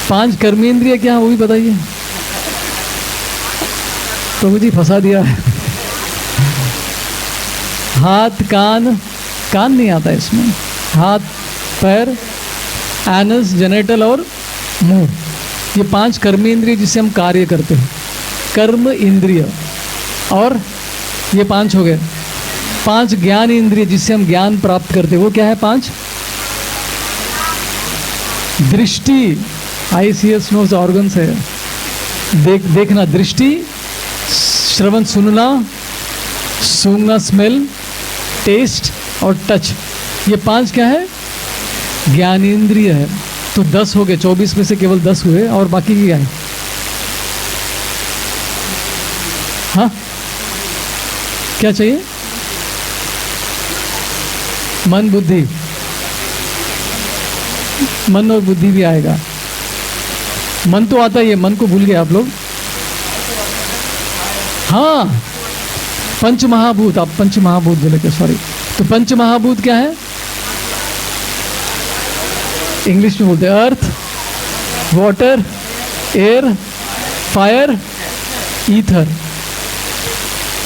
5 कर्मेंद्रियां क्या है वो भी बताइए। प्रभु जी फंसा दिया है। हाथ, कान, कान नहीं आता इसमें, हाथ, पैर, एनस, जेनेटल और मुंह, ये 5 कर्मेंद्रिय जिससे हम कार्य करते हैं, कर्म इंद्रिय। और ये 5 हो गए। 5 ज्ञान इंद्रिय जिससे हम ज्ञान प्राप्त करते हैं, वो क्या है 5? दृष्टि, ICS नोज ऑर्गन्स है, देखना, दृष्टि, श्रवण सुनना, सूंघना स्मेल, टेस्ट और टच, ये 5 क्या है? ज्ञानेंद्रिय है। तो 10 हो गए, 24 में से केवल 10 हुए, और बाकी क्या है? हाँ, क्या चाहिए? मन, बुद्धि। मन और बुद्धि भी आएगा। मन तो आता ही है, मन को भूल गए आप लोग। हाँ, पंच महाभूत, आप पंच महाभूत बोले क्या, सॉरी। तो पंच महाभूत क्या है? इंग्लिश में बोलते हैं अर्थ, वाटर, एयर, फायर, ईथर।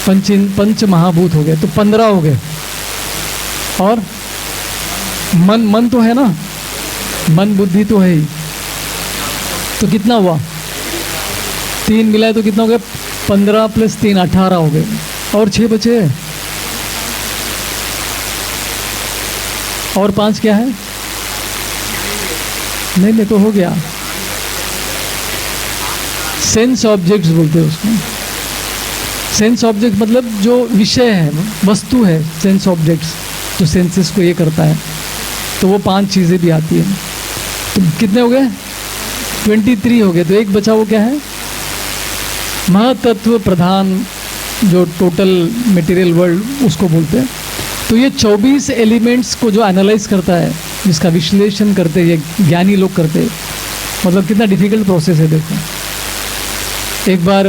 पंच महाभूत हो गए, तो 15 हो गए। और मन, मन तो है ना, मन बुद्धि तो है ही, तो कितना हुआ? 3 मिलाए तो कितना हो गया? 15 + 3 18 हो गए, और 6 बचे। और 5 क्या है? नहीं, तो हो गया। सेंस ऑब्जेक्ट्स बोलते हैं उसको। सेंस ऑब्जेक्ट मतलब जो विषय है, वस्तु है, सेंस ऑब्जेक्ट्स, जो सेंसेस को ये करता है, तो वो 5 चीज़ें भी आती हैं। तो कितने हो गए? 23 हो गए। तो एक बचा, वो क्या है? महातत्व प्रधान, जो टोटल मटेरियल वर्ल्ड उसको बोलते हैं। तो ये 24 एलिमेंट्स को जो एनालाइज करता है, जिसका विश्लेषण करते हैं ज्ञानी लोग करते हैं, मतलब कितना डिफिकल्ट प्रोसेस है। देखो, एक बार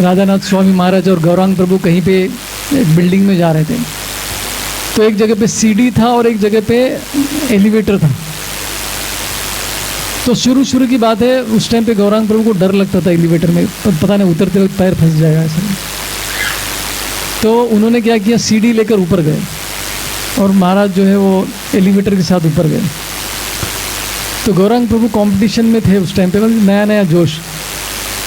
राधानाथ स्वामी महाराज और गौरांग प्रभु कहीं पे एक बिल्डिंग में जा रहे थे, तो एक जगह पे सीढ़ी था और एक जगह पे एलिवेटर था। तो शुरू की बात है, उस टाइम पे गौरांग प्रभु को डर लगता था एलिवेटर में, पता नहीं उतरते वक्त पैर फंस जाएगा ऐसा। तो उन्होंने क्या किया, सीढ़ी लेकर ऊपर गए और महाराज जो है वो एलिवेटर के साथ ऊपर गए। तो गौरांग प्रभु कंपटीशन में थे उस टाइम पे, नया नया जोश।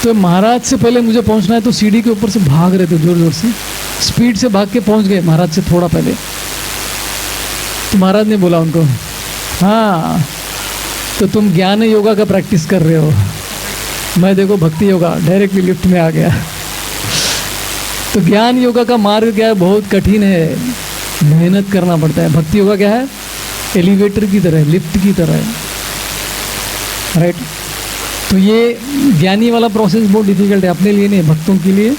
तो महाराज से पहले मुझे पहुंचना है, तो सीढ़ी के ऊपर से भाग रहे थे, जोर जोर से स्पीड से भाग के पहुंच गए महाराज से थोड़ा पहले। तो महाराज ने बोला उनको, हाँ तो तुम ज्ञान योगा का प्रैक्टिस कर रहे हो, मैं देखो भक्ति योगा, डायरेक्टली लिफ्ट में आ गया। तो ज्ञान योगा का मार्ग क्या है? बहुत कठिन है, मेहनत करना पड़ता है। भक्ति योगा क्या है? एलिवेटर की तरह, लिफ्ट की तरह है, राइट। तो ये ज्ञानी वाला प्रोसेस बहुत डिफिकल्ट है, अपने लिए नहीं, भक्तों के लिए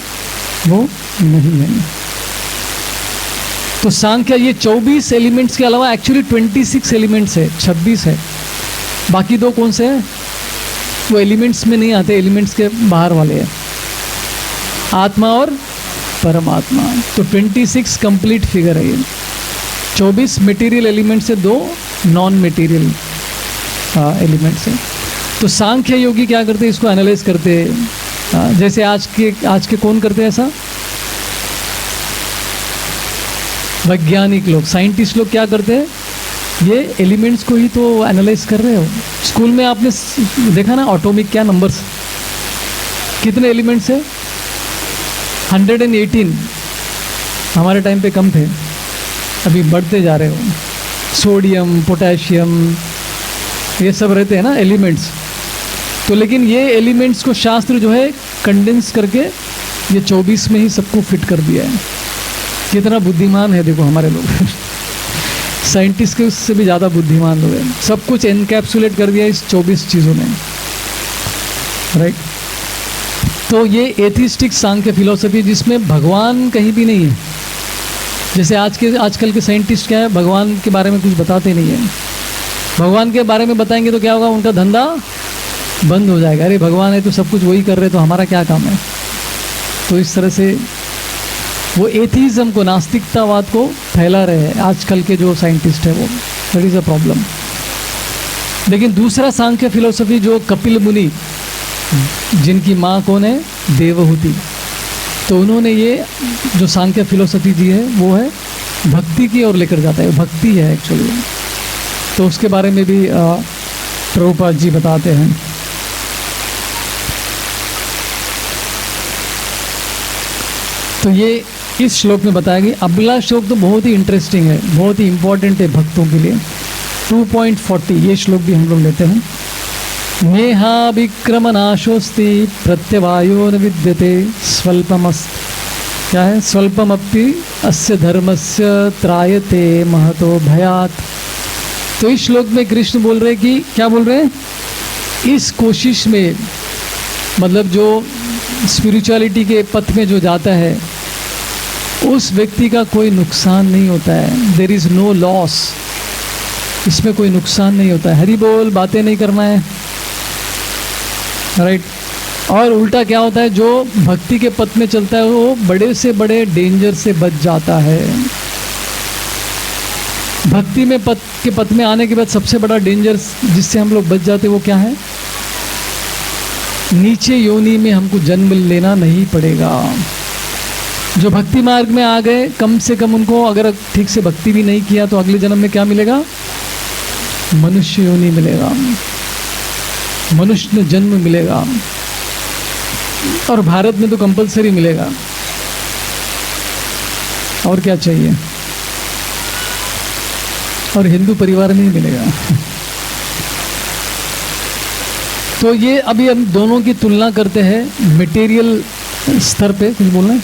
वो नहीं है। तो सांख्य ये 24 एलिमेंट्स के अलावा एक्चुअली 26 एलिमेंट्स है, 26 है। बाकी 2 कौन से हैं? वो एलिमेंट्स में नहीं आते, एलिमेंट्स के बाहर वाले हैं, आत्मा और परमात्मा। तो 26 कंप्लीट फिगर है ये। 24 मटेरियल एलिमेंट से 2 नॉन मटेरियल एलिमेंट्स है। तो सांख्य योगी क्या करते हैं? इसको एनालाइज करते हैं। जैसे आज के कौन करते हैं ऐसा? वैज्ञानिक लोग, साइंटिस्ट लोग क्या करते हैं? ये एलिमेंट्स को ही तो एनालाइज कर रहे हो। स्कूल में आपने देखा ना, एटॉमिक क्या नंबर्स, कितने एलिमेंट्स है? 118। हमारे टाइम पे कम थे, अभी बढ़ते जा रहे हो। सोडियम, पोटेशियम, ये सब रहते हैं ना एलिमेंट्स। तो लेकिन ये एलिमेंट्स को शास्त्र जो है कंडेंस करके ये 24 में ही सबको फिट कर दिया है। कितना बुद्धिमान है देखो हमारे लोग। साइंटिस्ट के उससे भी ज़्यादा बुद्धिमान लोग हैं। सब कुछ एनकैप्सुलेट कर दिया इस 24 चीज़ों में, राइट। तो ये एथिस्टिक सांख्य फिलोसफी, जिसमें भगवान कहीं भी नहीं है, जैसे आजकल के साइंटिस्ट क्या है, भगवान के बारे में कुछ बताते नहीं है। भगवान के बारे में बताएंगे तो क्या होगा, उनका धंधा बंद हो जाएगा। अरे भगवान है तो सब कुछ वही कर रहे, तो हमारा क्या काम है। तो इस तरह से वो एथीज़म को, नास्तिकतावाद को फैला रहे हैं आजकल के जो साइंटिस्ट है वो। That is a problem. लेकिन दूसरा सांख्य फिलोसफी जो कपिल मुनि, जिनकी माँ कौन है, देवहूति, तो उन्होंने ये जो सांख्य फिलोसफी दी है वो है भक्ति की ओर लेकर जाता है। भक्ति है एक्चुअली। तो उसके बारे में भी प्रभुपाद जी बताते हैं। तो ये इस श्लोक में बताया गया। अगला श्लोक तो बहुत ही इंटरेस्टिंग है, बहुत ही इंपॉर्टेंट है भक्तों के लिए। 2.40 ये श्लोक भी हम लोग लेते हैं। नेहा विक्रमनाशोस्ति प्रत्यवायो न विद्यते स्वल्पमस्त, क्या है, स्वल्पमपि अस्य धर्मस्य त्रायते महतो भयात। तो इस श्लोक में कृष्ण बोल रहे कि, क्या बोल रहे हैं, इस कोशिश में, मतलब जो स्पिरिचुअलिटी के पथ में जो जाता है उस व्यक्ति का कोई नुकसान नहीं होता है। देयर इज़ नो लॉस, इसमें कोई नुकसान नहीं होता है। हरि बोल, बातें नहीं करना है, राइट। और उल्टा क्या होता है, जो भक्ति के पथ में चलता है वो बड़े से बड़े डेंजर से बच जाता है। भक्ति में पथ में आने के बाद सबसे बड़ा डेंजर जिससे हम लोग बच जाते हैं वो क्या है, नीचे योनि में हमको जन्म लेना नहीं पड़ेगा। जो भक्ति मार्ग में आ गए, कम से कम उनको अगर ठीक से भक्ति भी नहीं किया तो अगले जन्म में क्या मिलेगा, मनुष्य योनि मिलेगा, मनुष्य जन्म मिलेगा। और भारत में तो कंपलसरी मिलेगा, और क्या चाहिए। और हिंदू परिवार में ही मिलेगा। तो ये अभी हम दोनों की तुलना करते हैं मटेरियल स्तर पे। कुछ बोलना है?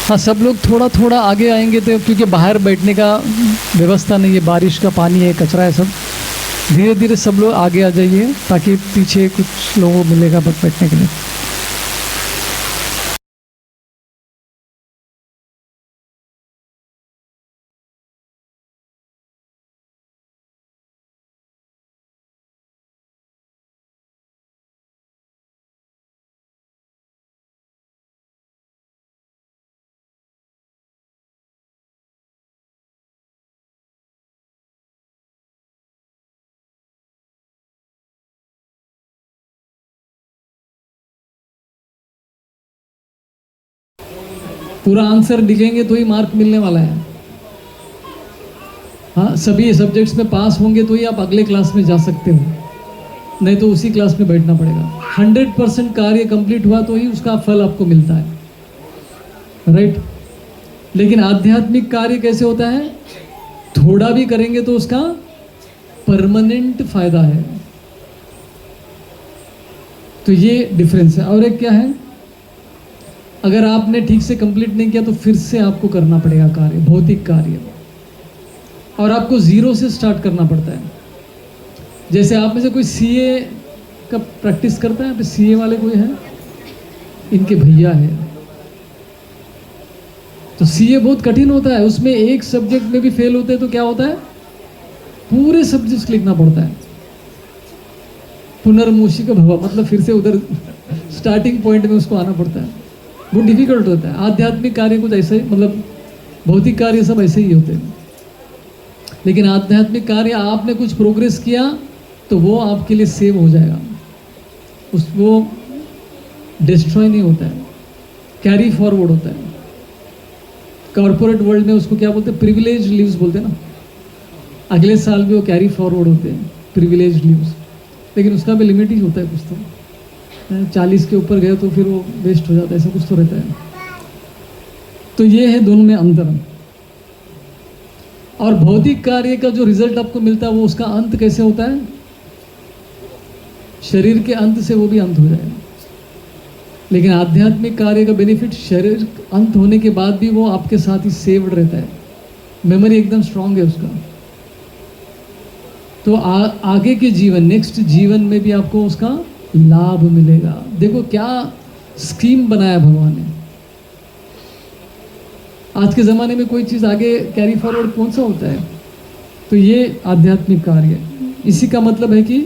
हाँ, सब लोग थोड़ा थोड़ा आगे आएंगे तो, क्योंकि बाहर बैठने का व्यवस्था नहीं है, बारिश का पानी है, कचरा है सब। धीरे धीरे सब लोग आगे आ जाइए ताकि पीछे कुछ लोगों को मिलेगा बैठने के लिए। पूरा आंसर लिखेंगे तो ही मार्क मिलने वाला है। हाँ, सभी सब्जेक्ट्स में पास होंगे तो ही आप अगले क्लास में जा सकते हो, नहीं तो उसी क्लास में बैठना पड़ेगा। 100% कार्य कंप्लीट हुआ तो ही उसका फल आपको मिलता है, राइट। लेकिन आध्यात्मिक कार्य कैसे होता है, थोड़ा भी करेंगे तो उसका परमानेंट फायदा है। तो ये डिफरेंस है। और एक क्या है, अगर आपने ठीक से कंप्लीट नहीं किया तो फिर से आपको करना पड़ेगा कार्य, भौतिक कार्य, और आपको जीरो से स्टार्ट करना पड़ता है। जैसे आप में से कोई सीए का प्रैक्टिस करता है, सीए वाले कोई है, इनके भैया है। तो सीए बहुत कठिन होता है, उसमें एक सब्जेक्ट में भी फेल होते हैं तो क्या होता है, पूरे सब्जेक्ट लिखना पड़ता है। पुनर्मूषिक भव, मतलब फिर से उधर स्टार्टिंग पॉइंट में उसको आना पड़ता है। वो डिफिकल्ट होता है। आध्यात्मिक कार्य कुछ ऐसे ही, मतलब भौतिक कार्य सब ऐसे ही होते हैं। लेकिन आध्यात्मिक कार्य आपने कुछ प्रोग्रेस किया तो वो आपके लिए सेव हो जाएगा, वो डिस्ट्रॉय नहीं होता है, कैरी फॉरवर्ड होता है। कॉर्पोरेट वर्ल्ड में उसको क्या बोलते हैं, प्रिविलेज लीव्स बोलते हैं ना। अगले साल भी वो कैरी फॉरवर्ड होते हैं, प्रिविलेज लीव्स। लेकिन उसका भी लिमिट ही होता है कुछ तो, 40 के ऊपर गए तो फिर वो वेस्ट हो जाता है, ऐसा कुछ तो रहता है। तो ये है दोनों में अंतर। और भौतिक कार्य का जो रिजल्ट आपको मिलता है वो उसका अंत कैसे होता है, शरीर के अंत से वो भी अंत हो जाएगा। लेकिन आध्यात्मिक कार्य का बेनिफिट, शरीर अंत होने के बाद भी वो आपके साथ ही सेव्ड रहता है, मेमोरी एकदम स्ट्रांग है उसका। तो आगे के जीवन, नेक्स्ट जीवन में भी आपको उसका लाभ मिलेगा। देखो क्या स्कीम बनाया भगवान ने। आज के ज़माने में कोई चीज़ आगे कैरी फॉरवर्ड कौन सा होता है? तो ये आध्यात्मिक कार्य है। इसी का मतलब है कि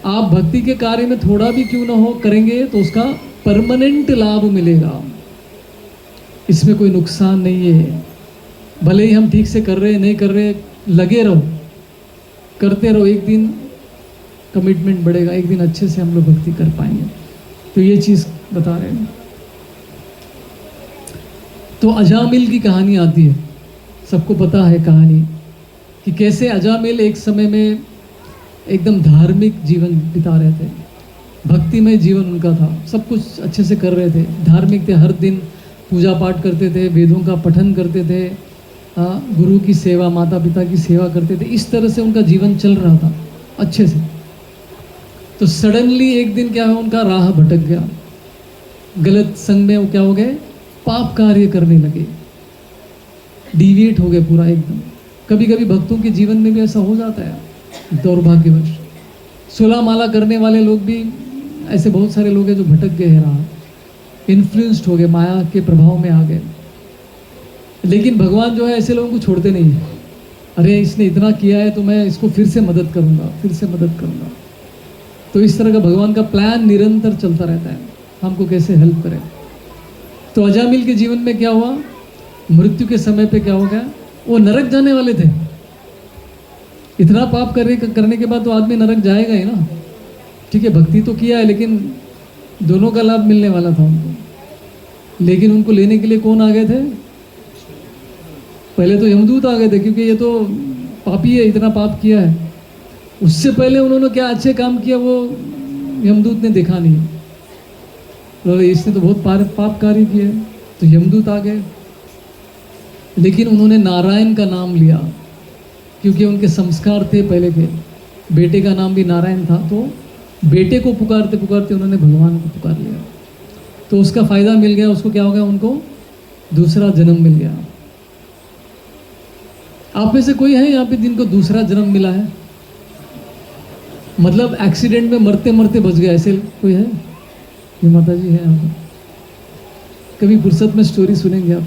आप भक्ति के कार्य में थोड़ा भी क्यों ना हो करेंगे तो उसका परमानेंट लाभ मिलेगा, इसमें कोई नुकसान नहीं है। भले ही हम ठीक से कर रहे नहीं कर रहे, लगे रहो, करते रहो, एक दिन कमिटमेंट बढ़ेगा, एक दिन अच्छे से हम लोग भक्ति कर पाएंगे। तो ये चीज़ बता रहे हैं। तो अजामिल की कहानी आती है, सबको पता है कहानी कि कैसे अजामिल एक समय में एकदम धार्मिक जीवन बिता रहे थे, भक्तिमय जीवन उनका था, सब कुछ अच्छे से कर रहे थे, धार्मिक थे, हर दिन पूजा पाठ करते थे, वेदों का पठन करते थे, गुरु की सेवा, माता पिता की सेवा करते थे, इस तरह से उनका जीवन चल रहा था अच्छे से। तो सडनली एक दिन क्या है, उनका राह भटक गया, गलत संग में वो क्या हो गए, पाप कार्य करने लगे, डिविएट हो गए पूरा एकदम। कभी कभी भक्तों के जीवन में भी ऐसा हो जाता है दुर्भाग्यवश। 16 माला करने वाले लोग भी ऐसे बहुत सारे लोग हैं जो भटक गए हैं, राह इन्फ्लुएंस्ड हो गए, माया के प्रभाव में आ गए। लेकिन भगवान जो है ऐसे लोगों को छोड़ते नहीं है। अरे इसने इतना किया है तो मैं इसको फिर से मदद करूंगा, फिर से मदद करूंगा। तो इस तरह का भगवान का प्लान निरंतर चलता रहता है, हमको कैसे हेल्प करें। तो अजामिल के जीवन में क्या हुआ, मृत्यु के समय पे क्या हो गया, वो नरक जाने वाले थे। इतना पाप करने के बाद तो आदमी नरक जाएगा ही ना। ठीक है, भक्ति तो किया है लेकिन दोनों का लाभ मिलने वाला था उनको। लेकिन उनको लेने के लिए कौन आ गए थे? पहले तो यमदूत आ गए थे, क्योंकि ये तो पापी है, इतना पाप किया है। उससे पहले उन्होंने क्या अच्छे काम किया वो यमदूत ने देखा नहीं, तो इसने तो बहुत पाप कार्य किए, तो यमदूत आ गए। लेकिन उन्होंने नारायण का नाम लिया, क्योंकि उनके संस्कार थे पहले के। बेटे का नाम भी नारायण था, तो बेटे को पुकारते पुकारते उन्होंने भगवान को पुकार लिया। तो उसका फायदा मिल गया, उसको क्या हो गया, उनको दूसरा जन्म मिल गया। आप में से कोई है यहाँ पे जिनको दूसरा जन्म मिला है? मतलब एक्सीडेंट में मरते मरते बच गया, ऐसे कोई है? ये माता जी है यहाँ पर, कभी फुर्सत में स्टोरी सुनेंगे आप।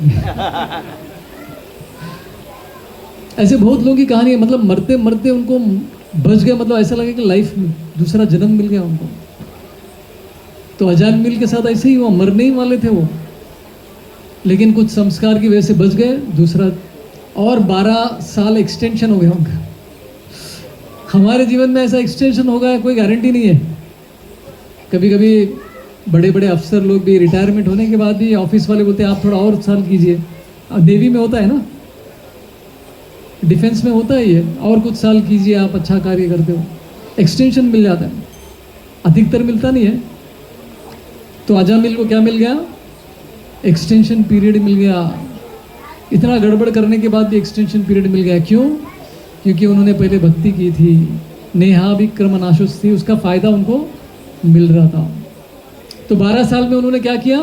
ऐसे बहुत लोगों की कहानी है, मतलब मरते मरते उनको बच गए, मतलब ऐसा लगे कि लाइफ में दूसरा जन्म मिल गया उनको। तो अजामिल के साथ ऐसे ही हुआ, मरने ही वाले थे वो, लेकिन कुछ संस्कार की वजह से बच गए दूसरा, और 12 साल एक्सटेंशन हो गया उनका। हमारे जीवन में ऐसा एक्सटेंशन होगा कोई गारंटी नहीं है। कभी कभी बड़े बड़े अफसर लोग भी रिटायरमेंट होने के बाद भी ऑफिस वाले बोलते हैं आप थोड़ा और साल कीजिए। नेवी में होता है ना, डिफेंस में होता है ये, और कुछ साल कीजिए, आप अच्छा कार्य करते हो, एक्सटेंशन मिल जाता है, अधिकतर मिलता नहीं है। तो अजामिल को क्या मिल गया, एक्सटेंशन पीरियड मिल गया। इतना गड़बड़ करने के बाद भी एक्सटेंशन पीरियड मिल गया, क्यों? क्योंकि उन्होंने पहले भक्ति की थी, नेहा भी क्रमनाशुस थी, उसका फायदा उनको मिल रहा था। तो 12 साल में उन्होंने क्या किया,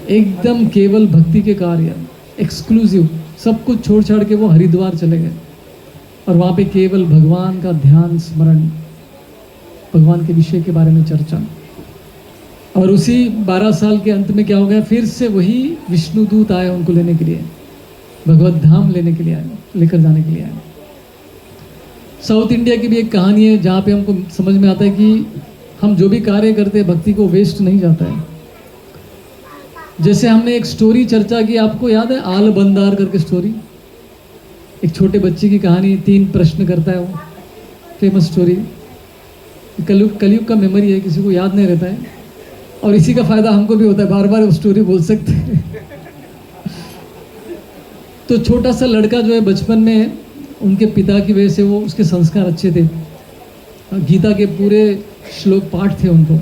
एकदम केवल भक्ति के कार्य, एक्सक्लूसिव, सब कुछ छोड़ छाड़ के वो हरिद्वार चले गए, और वहाँ पे केवल भगवान का ध्यान, स्मरण, भगवान के विषय के बारे में चर्चा। और उसी 12 साल के अंत में क्या हो गया, फिर से वही विष्णुदूत आए उनको लेने के लिए, भगवत धाम लेने के लिए आए, लेकर जाने के लिए आए। साउथ इंडिया की भी एक कहानी है जहाँ पे हमको समझ में आता है कि हम जो भी कार्य करते हैं भक्ति को वेस्ट नहीं जाता है। जैसे हमने एक स्टोरी चर्चा की, आपको याद है आल बंदार करके स्टोरी, एक छोटे बच्चे की कहानी, 3 प्रश्न करता है वो, फेमस स्टोरी। कलयुग का मेमोरी है, किसी को याद नहीं रहता है, और इसी का फायदा हमको भी होता है, बार बार वो स्टोरी बोल सकते हैं। तो छोटा सा लड़का जो है, बचपन में उनके पिता की वजह से वो, उसके संस्कार अच्छे थे, गीता के पूरे श्लोक पाठ थे उनको,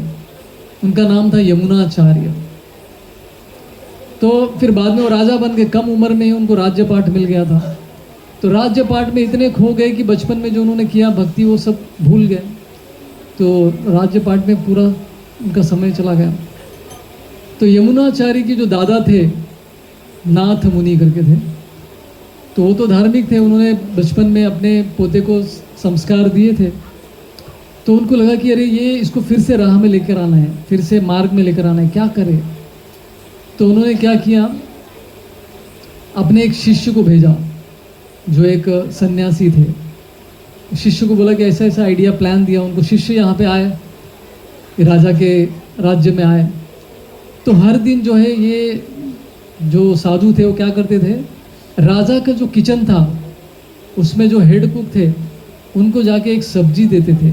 उनका नाम था यमुनाचार्य। तो फिर बाद में वो राजा बन गए, कम उम्र में ही उनको राज्य पाठ मिल गया था। तो राज्य पाठ में इतने खो गए कि बचपन में जो उन्होंने किया भक्ति वो सब भूल गए। तो राज्य पाठ में पूरा उनका समय चला गया। तो यमुनाचार्य के जो दादा थे, नाथ मुनि करके थे, तो वो तो धार्मिक थे, उन्होंने बचपन में अपने पोते को संस्कार दिए थे। तो उनको लगा कि अरे ये इसको फिर से राह में लेकर आना है, फिर से मार्ग में लेकर आना है, क्या करे। तो उन्होंने क्या किया, अपने एक शिष्य को भेजा जो एक सन्यासी थे। शिष्य को बोला कि ऐसा ऐसा आइडिया प्लान दिया उनको। शिष्य यहाँ पे आए, राजा के राज्य में आए। तो हर दिन जो है ये जो साधु थे वो क्या करते थे, राजा का जो किचन था उसमें जो हेड कुक थे उनको जाके एक सब्जी देते थे,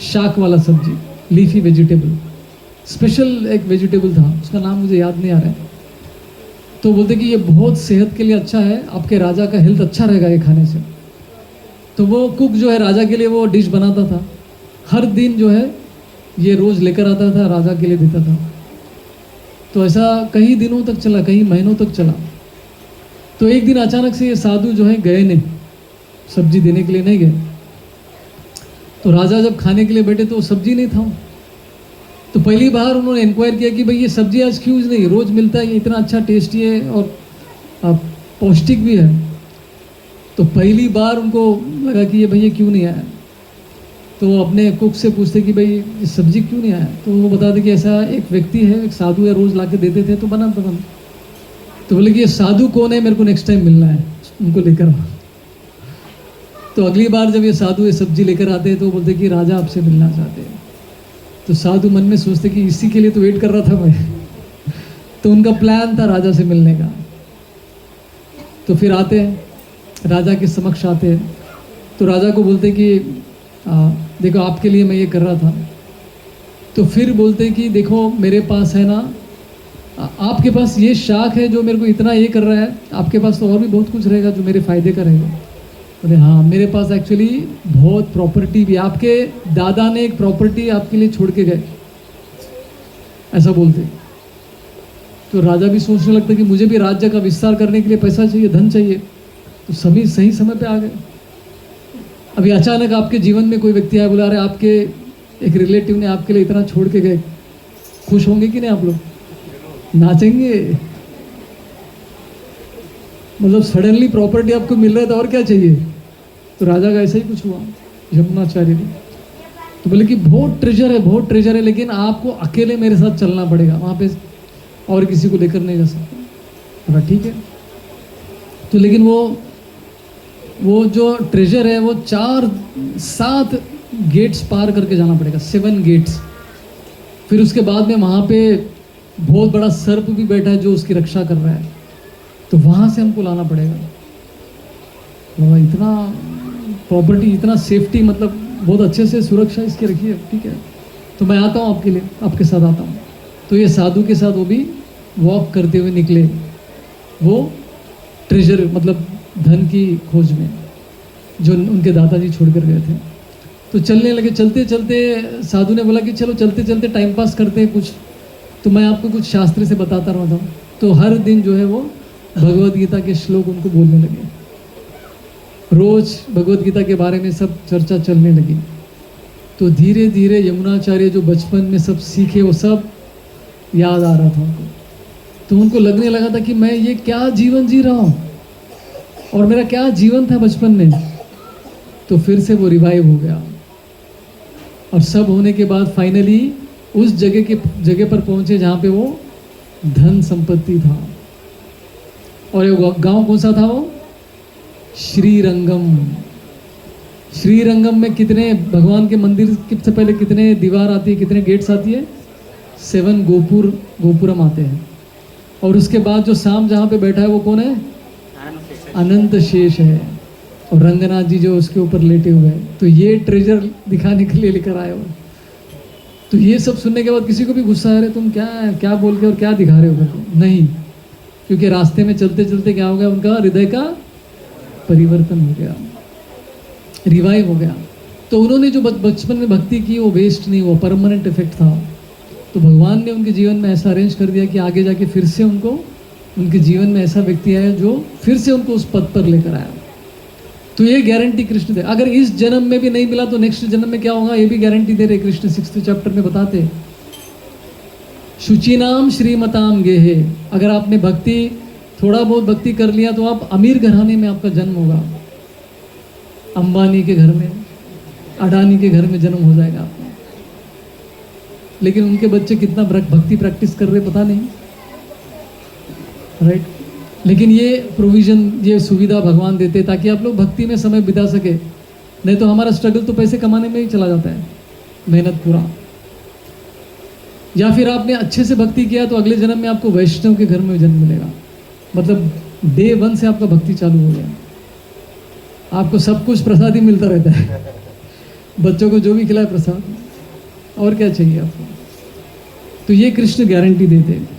शाक वाला सब्जी, लीफी वेजिटेबल, स्पेशल एक वेजिटेबल था, उसका नाम मुझे याद नहीं आ रहा है। तो बोलते कि ये बहुत सेहत के लिए अच्छा है, आपके राजा का हेल्थ अच्छा रहेगा ये खाने से। तो वो कुक जो है राजा के लिए वो डिश बनाता था, हर दिन जो है ये रोज़ लेकर आता था, राजा के लिए देता था। तो ऐसा कई दिनों तक चला, कई महीनों तक चला। तो एक दिन अचानक से ये साधु जो है गए नहीं, सब्जी देने के लिए नहीं गए। तो राजा जब खाने के लिए बैठे तो सब्जी नहीं था। तो पहली बार उन्होंने इंक्वायर किया कि भाई ये सब्जी आज क्यों नहीं, रोज़ मिलता है, ये इतना अच्छा टेस्टी है और पौष्टिक भी है। तो पहली बार उनको लगा कि ये भैया क्यों नहीं आया। तो वो अपने कुक से पूछते कि भाई ये सब्जी क्यों नहीं आया। तो वो बताते कि ऐसा एक व्यक्ति है, एक साधु है, रोज़ ला के देते थे तो बनाता था। तो बोले कि ये साधु कौन है, मेरे को नेक्स्ट टाइम मिलना है, उनको लेकर आओ। तो अगली बार जब ये साधु ये सब्जी लेकर आते हैं तो बोलते कि राजा आपसे मिलना चाहते हैं। तो साधु मन में सोचते कि इसी के लिए तो वेट कर रहा था मैं। तो उनका प्लान था राजा से मिलने का। तो फिर आते हैं, राजा के समक्ष आते हैं। तो राजा को बोलते कि देखो आपके लिए मैं ये कर रहा था। तो फिर बोलते कि देखो मेरे पास है ना, आपके पास ये शाख है जो मेरे को इतना ये कर रहा है, आपके पास तो और भी बहुत कुछ रहेगा जो मेरे फ़ायदे का रहेगा। बोले हाँ, मेरे पास एक्चुअली बहुत प्रॉपर्टी भी, आपके दादा ने एक प्रॉपर्टी आपके लिए छोड़ के गए, ऐसा बोलते। तो राजा भी सोचने लगता कि मुझे भी राज्य का विस्तार करने के लिए पैसा चाहिए, धन चाहिए। तो सभी सही समय पे आ गए। अभी अचानक आपके जीवन में कोई व्यक्ति आया, बोला अरे आपके एक रिलेटिव ने आपके लिए इतना छोड़ के गए, खुश होंगे कि नहीं आप लोग, नाचेंगे। मतलब सडनली प्रॉपर्टी आपको मिल रहा था और क्या चाहिए। तो राजा का ऐसा ही कुछ हुआ यमुनाचार्य ने। तो बोले कि बहुत ट्रेजर है, बहुत ट्रेजर है, लेकिन आपको अकेले मेरे साथ चलना पड़ेगा वहाँ पे, और किसी को लेकर नहीं जा सकते। बोला ठीक है। तो लेकिन वो जो ट्रेजर है वो 7 गेट्स पार करके जाना पड़ेगा, 7 गेट्स। फिर उसके बाद में वहाँ पे बहुत बड़ा सर्प भी बैठा है जो उसकी रक्षा कर रहा है, तो वहाँ से हमको लाना पड़ेगा। तो इतना प्रॉपर्टी, इतना सेफ्टी, मतलब बहुत अच्छे से सुरक्षा इसकी रखी है, ठीक है। तो मैं आता हूँ आपके लिए, आपके साथ आता हूँ। तो ये साधु के साथ वो भी वॉक करते हुए निकले, वो ट्रेजर मतलब धन की खोज में जो उनके दादाजी छोड़ कर गए थे। तो चलने लगे, चलते चलते साधु ने बोला कि चलो चलते चलते टाइम पास करते हैं कुछ, तो मैं आपको कुछ शास्त्र से बताता रहता हूँ। तो हर दिन जो है वो भगवद गीता के श्लोक उनको बोलने लगे, रोज भगवद गीता के बारे में सब चर्चा चलने लगी। तो धीरे धीरे यमुनाचार्य जो बचपन में सब सीखे वो सब याद आ रहा था उनको। तो उनको लगने लगा था कि मैं ये क्या जीवन जी रहा हूँ और मेरा क्या जीवन था बचपन में। तो फिर से वो रिवाइव हो गया और सब होने के बाद फाइनली उस जगह पर पहुंचे जहाँ पे वो धन संपत्ति था। और वो गांव कौन सा था, वो श्रीरंगम। श्रीरंगम में कितने भगवान के मंदिर से पहले कितने दीवार आती है, कितने गेट्स आती है, 7 गोपुरम आते हैं। और उसके बाद जो शाम जहाँ पे बैठा है वो कौन है, अनंत शेष है। और रंगनाथ जी जो उसके ऊपर लेटे हुए हैं। तो ये ट्रेजर दिखाने के लिए लेकर आए हो। तो ये सब सुनने के बाद किसी को भी गुस्सा आ रहा है, तुम क्या बोल के और क्या दिखा रहे हो? नहीं, क्योंकि रास्ते में चलते चलते क्या हो गया, उनका हृदय का परिवर्तन हो गया, रिवाइव हो गया। तो उन्होंने जो बचपन में भक्ति की वो वेस्ट नहीं, वो परमानेंट इफेक्ट था। तो भगवान ने उनके जीवन में ऐसा अरेंज कर दिया कि आगे जाके फिर से उनको उनके जीवन में ऐसा व्यक्ति आया जो फिर से उनको उस पद पर लेकर आया। तो ये गारंटी कृष्ण दे, अगर इस जन्म में भी नहीं मिला तो नेक्स्ट जन्म में क्या होगा, ये भी गारंटी दे रहे कृष्ण 6th चैप्टर में बताते। शुचिनाम श्रीमताम गेहे, अगर आपने भक्ति थोड़ा बहुत भक्ति कर लिया तो आप अमीर घराने में आपका जन्म होगा, अंबानी के घर में, अडानी के घर में जन्म हो जाएगा आपका। लेकिन उनके बच्चे कितना भक्ति प्रैक्टिस कर रहे पता नहीं, राइट। लेकिन ये प्रोविज़न, ये सुविधा भगवान देते ताकि आप लोग भक्ति में समय बिता सके। नहीं तो हमारा स्ट्रगल तो पैसे कमाने में ही चला जाता है, मेहनत पूरा। या फिर आपने अच्छे से भक्ति किया तो अगले जन्म में आपको वैष्णव के घर में जन्म मिलेगा। मतलब डे 1 से आपका भक्ति चालू हो गया, आपको सब कुछ प्रसाद ही मिलता रहता है। बच्चों को जो भी खिलाए प्रसाद, और क्या चाहिए आपको। तो ये कृष्ण गारंटी देते हैं।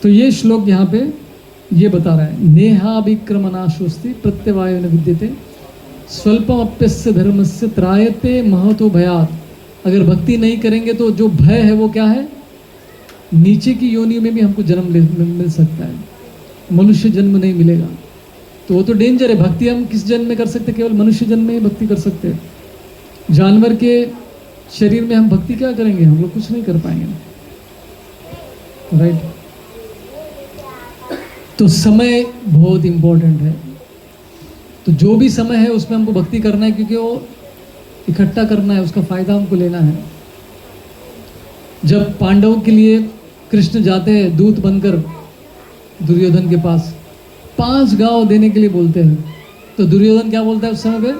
तो ये श्लोक यहाँ पे ये बता रहा है, नेहा विक्रमनाशोस्ति प्रत्यवाय न विद्यते स्वल्पम अप्यस्य धर्मस्य त्रायते महतो भयात। अगर भक्ति नहीं करेंगे तो जो भय है वो क्या है, नीचे की योनि में भी हमको जन्म मिल सकता है, मनुष्य जन्म नहीं मिलेगा। तो वो तो डेंजर है। भक्ति हम किस जन्म में कर सकते हैं, केवल मनुष्य जन्म में ही भक्ति कर सकते हैं। जानवर के शरीर में हम भक्ति क्या करेंगे, हम लोग कुछ नहीं कर पाएंगे, राइट। तो समय बहुत इंपॉर्टेंट है। तो जो भी समय है उसमें हमको भक्ति करना है, क्योंकि वो इकट्ठा करना है, उसका फायदा हमको लेना है। जब पांडवों के लिए कृष्ण जाते हैं दूत बनकर दुर्योधन के पास, 5 गांव देने के लिए बोलते हैं, तो दुर्योधन क्या बोलता है उस समय पे,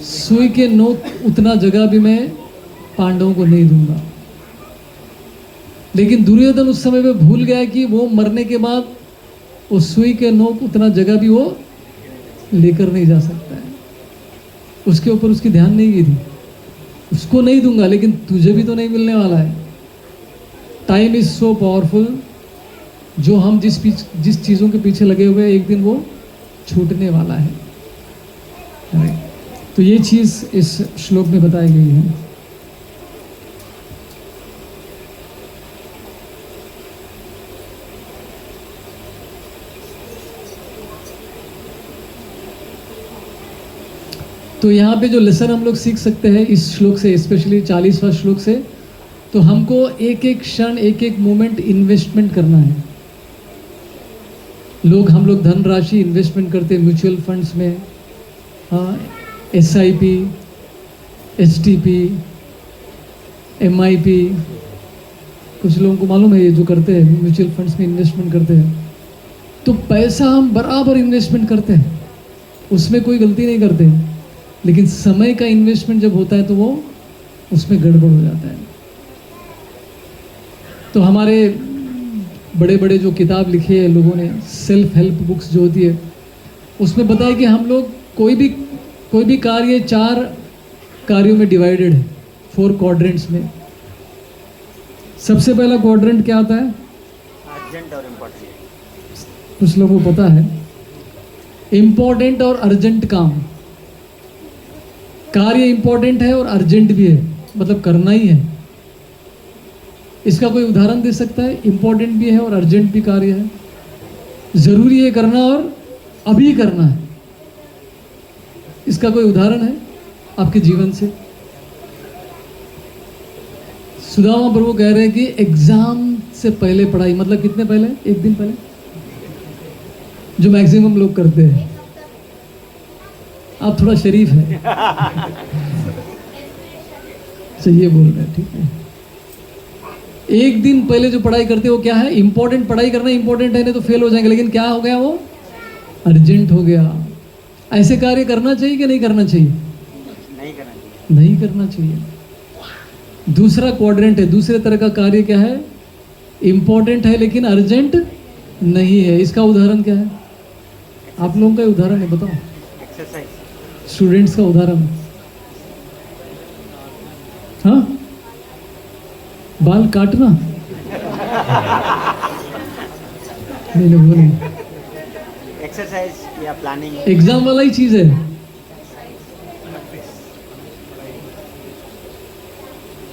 सुई के नोक उतना जगह भी मैं पांडवों को नहीं दूंगा। लेकिन दुर्योधन उस समय पे भूल गया कि वो मरने के बाद उस सुई के नोक उतना जगह भी वो लेकर नहीं जा सकता है। उसके ऊपर उसकी ध्यान नहीं गई थी, उसको नहीं दूंगा लेकिन तुझे भी तो नहीं मिलने वाला है। Time is so powerful. जो हम जिस चीज़ों के पीछे लगे हुए हैं, एक दिन वो छूटने वाला है, राइट। तो ये चीज़ इस श्लोक में बताई गई है। तो यहाँ पे जो लेसन हम लोग सीख सकते हैं इस श्लोक से, स्पेशली 40वां श्लोक से, तो हमको एक एक क्षण, एक एक मोमेंट इन्वेस्टमेंट करना है। हम लोग धनराशि इन्वेस्टमेंट करते हैं म्यूचुअल फंड्स में, हाँ, SIP, STP, MIP, कुछ लोगों को मालूम है ये जो करते हैं म्यूचुअल फंड्स में इन्वेस्टमेंट करते हैं। तो पैसा हम बराबर इन्वेस्टमेंट करते हैं, उसमें कोई गलती नहीं करते हैं। लेकिन समय का इन्वेस्टमेंट जब होता है तो वो उसमें गड़बड़ हो जाता है। तो हमारे बड़े बड़े जो किताब लिखे हैं लोगों ने, सेल्फ हेल्प बुक्स जो होती है, उसमें बताया कि हम लोग कोई भी कार्य 4 कार्यों में डिवाइडेड है, 4 क्वाड्रेंट्स में। सबसे पहला क्वाड्रेंट क्या आता है, अर्जेंट और इम्पोर्टेंट। कुछ लोगों को पता है, इम्पोर्टेंट और अर्जेंट काम। कार्य इंपॉर्टेंट है और अर्जेंट भी है, मतलब करना ही है। इसका कोई उदाहरण दे सकता है, इंपॉर्टेंट भी है और अर्जेंट भी कार्य है, जरूरी है करना और अभी करना है। इसका कोई उदाहरण है आपके जीवन से? सुदामा प्रभु कह रहे हैं कि एग्जाम से पहले पढ़ाई, मतलब कितने पहले, 1 दिन पहले, जो मैक्सिमम लोग करते हैं। आप थोड़ा शरीफ है, सही बोल रहे हैं, ठीक है। 1 दिन पहले जो पढ़ाई करते हो क्या है, इंपॉर्टेंट पढ़ाई करना इंपॉर्टेंट है, नहीं तो फेल हो जाएंगे। लेकिन क्या हो गया, वो अर्जेंट हो गया। ऐसे कार्य करना चाहिए कि नहीं करना चाहिए? नहीं करना चाहिए। नहीं करना चाहिए। दूसरा क्वाड्रेंट है, दूसरे तरह का कार्य क्या है, इंपॉर्टेंट है लेकिन अर्जेंट नहीं है। इसका उदाहरण क्या है? आप लोगों का उदाहरण है, बताओ। एक्सरसाइज। स्टूडेंट्स का उदाहरण, हाँ, बाल काटना, नहीं वो नहीं, एक्सरसाइज या प्लानिंग। एग्जाम वाला ही चीज है।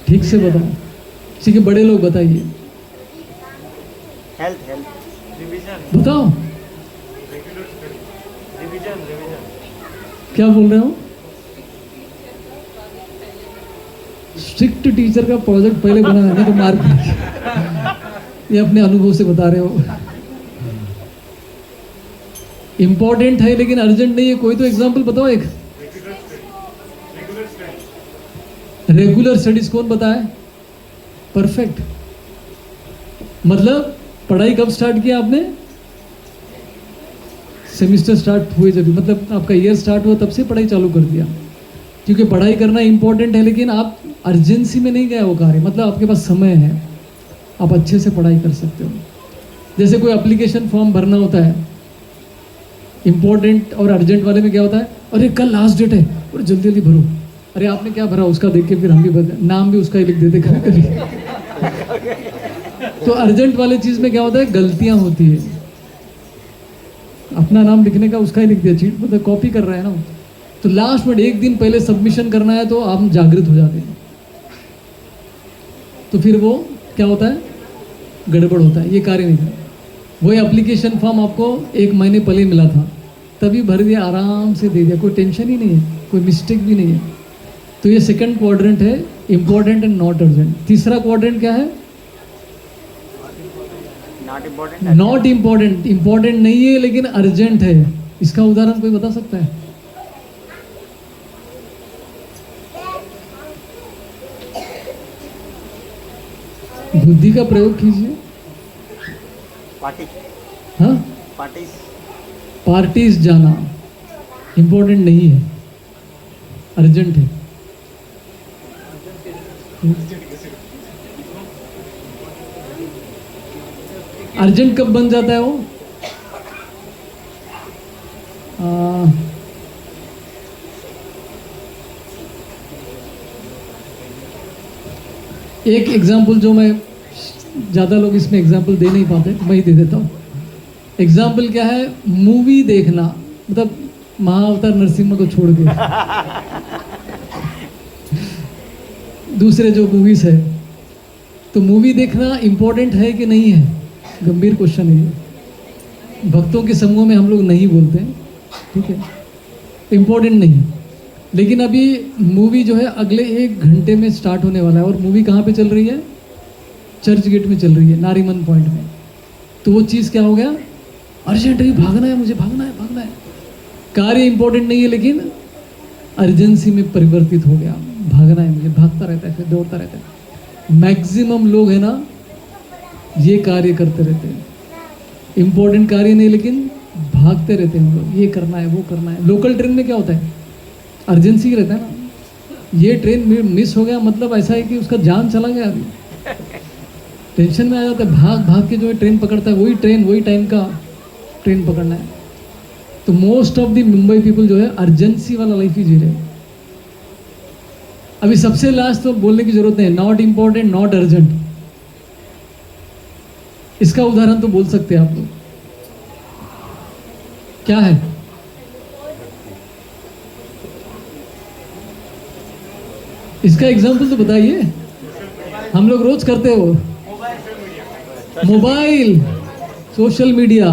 ठीक से बताओ, ठीक है, बड़े लोग बताइए, हेल्थ रिवीजन। बताओ रिवीजन क्या बोल रहे हो? स्ट्रिक्ट टीचर का प्रोजेक्ट पहले बना है ना, तो मार्क ये अपने अनुभव से बता रहे हो। इंपॉर्टेंट है लेकिन अर्जेंट नहीं है, कोई तो एग्जांपल बताओ एक। रेगुलर स्टडीज कौन बताए? परफेक्ट, मतलब पढ़ाई कब स्टार्ट किया आपने? सेमिस्टर स्टार्ट हुए जब, मतलब आपका ईयर स्टार्ट हुआ तब से पढ़ाई चालू कर दिया। क्योंकि पढ़ाई करना इंपॉर्टेंट है, लेकिन आप अर्जेंसी में नहीं गए वो कार्य, मतलब आपके पास समय है, आप अच्छे से पढ़ाई कर सकते हो। जैसे कोई एप्लीकेशन फॉर्म भरना होता है, इंपॉर्टेंट और अर्जेंट वाले में क्या होता है, अरे कल लास्ट डेट है और जल्दी जल्दी भरो। अरे आपने क्या भरा उसका देख के फिर हम भी नाम भी उसका ही लिख देते कभी कभी। तो अर्जेंट वाले चीज़ में क्या होता है, गलतियां होती है। अपना नाम लिखने का उसका ही लिख दिया, चीट मतलब कॉपी कर रहा है ना। तो लास्ट में एक दिन पहले सबमिशन करना है तो आप जागृत हो जाते हैं, तो फिर वो क्या होता है, गड़बड़ होता है, ये कार्य नहीं था। वही एप्लीकेशन फॉर्म आपको 1 महीने पहले मिला था, तभी भर दिया, आराम से दे दिया, कोई टेंशन ही नहीं है, कोई मिस्टेक भी नहीं है। तो ये सेकंड क्वाड्रेंट है, इंपॉर्टेंट एंड नॉट अर्जेंट। तीसरा क्वाड्रेंट क्या है? Not important. Not important, important नहीं है लेकिन अर्जेंट है। इसका उदाहरण कोई बता सकता है? बुद्धि का प्रयोग कीजिए। पार्टी। हाँ, पार्टीज। पार्टीज जाना इंपॉर्टेंट नहीं है, अर्जेंट है। अर्जेंट कब बन जाता है वो? एक एग्जाम्पल जो मैं, ज़्यादा लोग इसमें एग्जाम्पल दे नहीं पाते, मैं ही दे देता हूँ। एग्जाम्पल क्या है, मूवी देखना, मतलब महाअवतार नरसिम्हा को छोड़ के दूसरे जो मूवीज है, तो मूवी देखना इम्पोर्टेंट है कि नहीं है? गंभीर क्वेश्चन है ये। भक्तों के समूह में हम लोग नहीं बोलते हैं, ठीक है, इम्पोर्टेंट नहीं। लेकिन अभी मूवी जो है अगले 1 घंटे में स्टार्ट होने वाला है, और मूवी कहाँ पे चल रही है? चर्च गेट में चल रही है, नारीमन पॉइंट में। तो वो चीज़ क्या हो गया, अर्जेंट है, भागना है मुझे, भागना है, भागना है। कार्य इंपॉर्टेंट नहीं है लेकिन अर्जेंसी में परिवर्तित हो गया, भागना है मुझे, भागता रहता है, फिर दौड़ता रहता है। मैक्सिमम लोग है ना, ये कार्य करते रहते हैं, इंपॉर्टेंट कार्य नहीं लेकिन भागते रहते हैं हम लोग, ये करना है, वो करना है। लोकल ट्रेन में क्या होता है, अर्जेंसी रहता है ना, ये ट्रेन मिस हो गया मतलब ऐसा है कि उसका जान चला गया, अभी टेंशन में आ जाता है, भाग भाग के जो है ट्रेन पकड़ता है, वही ट्रेन वही टाइम का ट्रेन पकड़ना है। तो most of the Mumbai people जो है अर्जेंसी वाला लाइफ ही जी रहे हैं। अभी सबसे लास्ट तो बोलने की जरूरत नहीं, नॉट इंपॉर्टेंट, नॉट अर्जेंट। इसका उदाहरण तो बोल सकते हैं आप लोग, क्या है? इसका एग्जाम्पल तो बताइए, हम लोग रोज करते हो। मोबाइल, सोशल मीडिया,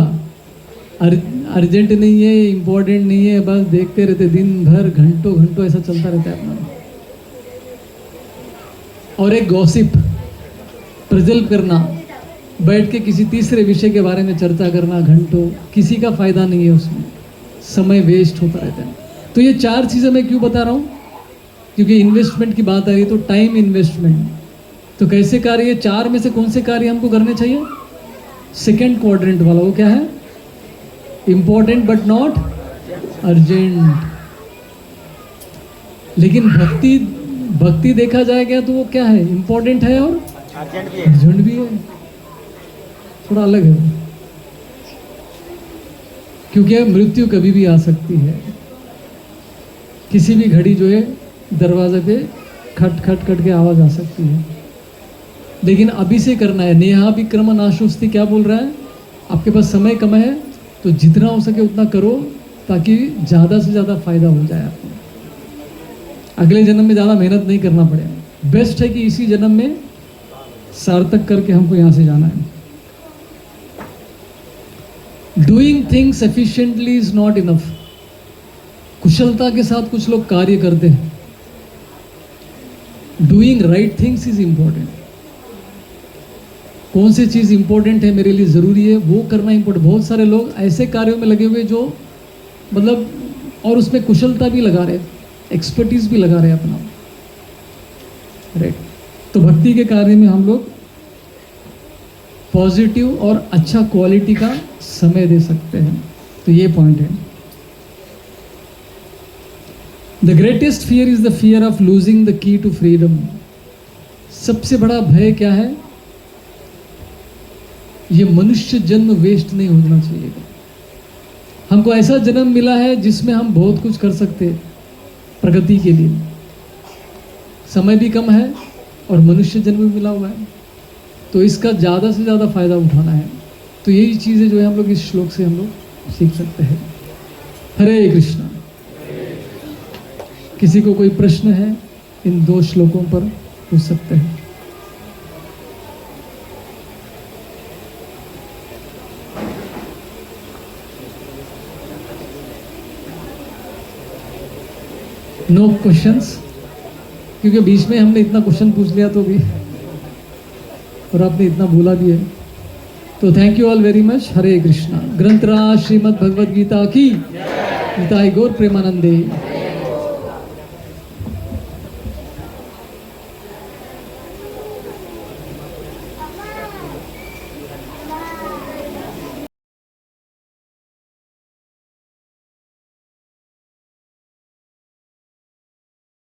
अर्जेंट नहीं है, इंपॉर्टेंट नहीं है, बस देखते रहते दिन भर, घंटों घंटों ऐसा चलता रहता है अपना। और एक गॉसिप, प्रजल्प करना, बैठ के किसी तीसरे विषय के बारे में चर्चा करना घंटों, किसी का फायदा नहीं है उसमें, समय वेस्ट होता रहता है। तो ये 4 चीज़ें मैं क्यों बता रहा हूँ, क्योंकि इन्वेस्टमेंट की बात आ रही है, तो टाइम इन्वेस्टमेंट। तो कैसे कार्य, 4 में से कौन से कार्य हमको करने चाहिए? सेकेंड क्वाड्रेंट वाला, वो क्या है? Important but not urgent. लेकिन भक्ति देखा जाएगा तो वो क्या है, इंपॉर्टेंट है और अर्जेंट भी है, थोड़ा अलग है। क्योंकि मृत्यु कभी भी आ सकती है, किसी भी घड़ी जो है दरवाजे पे खट खट खट के आवाज आ सकती है। लेकिन अभी से करना है। नेहा विक्रम नाशुस्ति क्या बोल रहा है, आपके पास समय कम है तो जितना हो सके उतना करो, ताकि ज़्यादा से ज़्यादा फायदा हो जाए आपको, अगले जन्म में ज़्यादा मेहनत नहीं करना पड़े। बेस्ट है कि इसी जन्म में सार्थक करके हमको यहाँ से जाना है। Doing things efficiently is not enough. कुशलता के साथ कुछ लोग कार्य करते हैं। Doing right things is important. कौन सी चीज़ इंपॉर्टेंट है, मेरे लिए ज़रूरी है, वो करना इंपॉर्टेंट। बहुत सारे लोग ऐसे कार्यों में लगे हुए जो मतलब, और उसमें कुशलता भी लगा रहे, एक्सपर्टीज भी लगा रहे अपना, राइट। तो भक्ति के कार्य में हम लोग पॉजिटिव और अच्छा क्वालिटी का समय दे सकते हैं। तो ये पॉइंट है। The greatest fear is the fear of losing the key to freedom. सबसे बड़ा भय क्या है? ये मनुष्य जन्म वेस्ट नहीं होना चाहिए। हमको ऐसा जन्म मिला है जिसमें हम बहुत कुछ कर सकते हैं प्रगति के लिए। समय भी कम है और मनुष्य जन्म भी मिला हुआ है, तो इसका ज़्यादा से ज़्यादा फायदा उठाना है। तो यही चीज़ें जो है हम लोग इस श्लोक से हम लोग सीख सकते हैं। हरे कृष्णा। किसी को कोई प्रश्न है इन 2 श्लोकों पर पूछ सकते हैं। नो क्वेश्चंस, क्योंकि बीच में हमने इतना क्वेश्चन पूछ लिया तो भी, और आपने इतना बोला भी है। तो thank you all very much. Hare Krishna. ग्रंथराज श्रीमद् भगवद गीता की, गीताई गौर प्रेमानंदे।